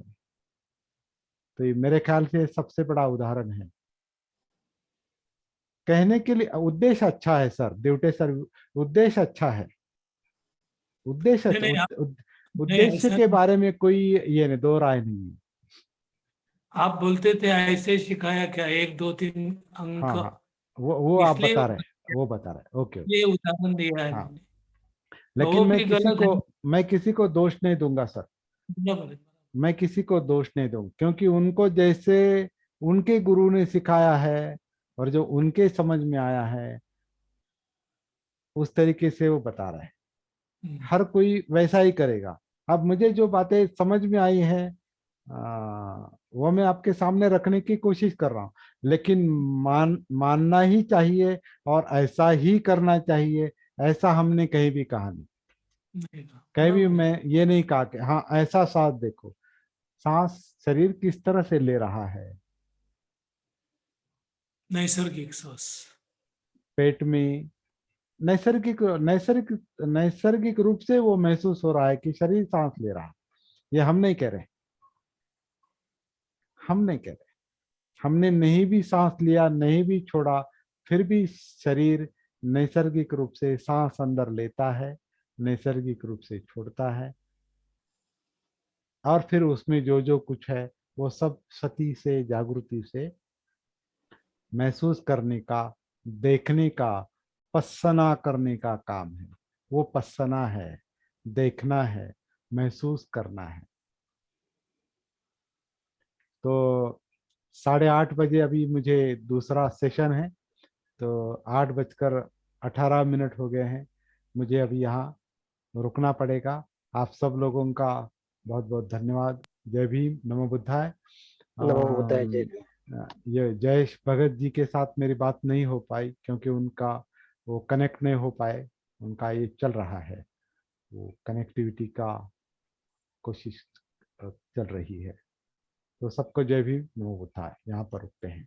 तो ये मेरे ख्याल से सबसे बड़ा उदाहरण है। कहने के लिए उद्देश्य अच्छा है सर, देवटे सर, उद्देश्य अच्छा है। उद्देश्य नहीं नहीं, उद्देश्य नहीं के ऐसा बारे में कोई ये नहीं, दो राय नहीं है। आप बोलते थे ऐसे सिखाया क्या, 1 2 3 अंक, हाँ हाँ, वो आप इसलिए बता रहे हैं, वो बता रहे हैं, ओके ओके। ये उदाहरण दिया है हाँ, मैंने। तो लेकिन वो भी गलत है। मैं किसी को दोष नहीं दूंगा सर। बराबर है। मैं किसी को दोष नहीं दूंगा, क्योंकि उनको जैसे उनके गुरु ने सिखाया है और जो उनके समझ में आया है उस तरीके से वो बता रहे हैं। हम्म, हर कोई वैसा ही करेगा। अब मुझे जो बातें समझ में आई है वो मैं आपके सामने रखने की कोशिश कर रहा हूँ। लेकिन मानना ही चाहिए और ऐसा ही करना चाहिए, ऐसा हमने कहीं भी कहा नहीं। नहीं, कहीं भी बराबर है। मैं ये नहीं कहा कि हाँ ऐसा सांस देखो। सांस शरीर किस तरह से ले रहा है, नैसर्गिक श्वास। पेट में नैसर्गिक नैसर्गिक नैसर्गिक रूप से वो महसूस हो रहा है कि शरीर सांस ले रहा है। ये हम नहीं कह रहे, हम नहीं कह रहे। हमने नहीं भी सांस लिया, नहीं भी छोड़ा, फिर भी शरीर नैसर्गिक रूप से सांस अंदर लेता है, नैसर्गिक रूप से छोड़ता है, और फिर उसमें जो जो कुछ है वो सब सती से जागृति से महसूस करने का, देखने का, पस्सना करने का काम है। वो पस्सना है, देखना है, महसूस करना है। तो 8:30 बजे अभी मुझे दूसरा सेशन है, तो 8:18 हो गए हैं। मुझे अभी यहाँ रुकना पड़ेगा। आप सब लोगों का बहुत बहुत धन्यवाद। जय भीम, नमो बुद्धाय। नमो बुद्धाय, जय अम, भीम। ये जयेश भगत जी के साथ मेरी बात नहीं हो पाई क्योंकि उनका वो कनेक्ट नहीं हो पाए। उनका ये चल रहा है, वो कनेक्टिविटी का कोशिश चल रही है। तो सबको जय भीम, नमो बुद्धाय। यहाँ पर रुकते हैं।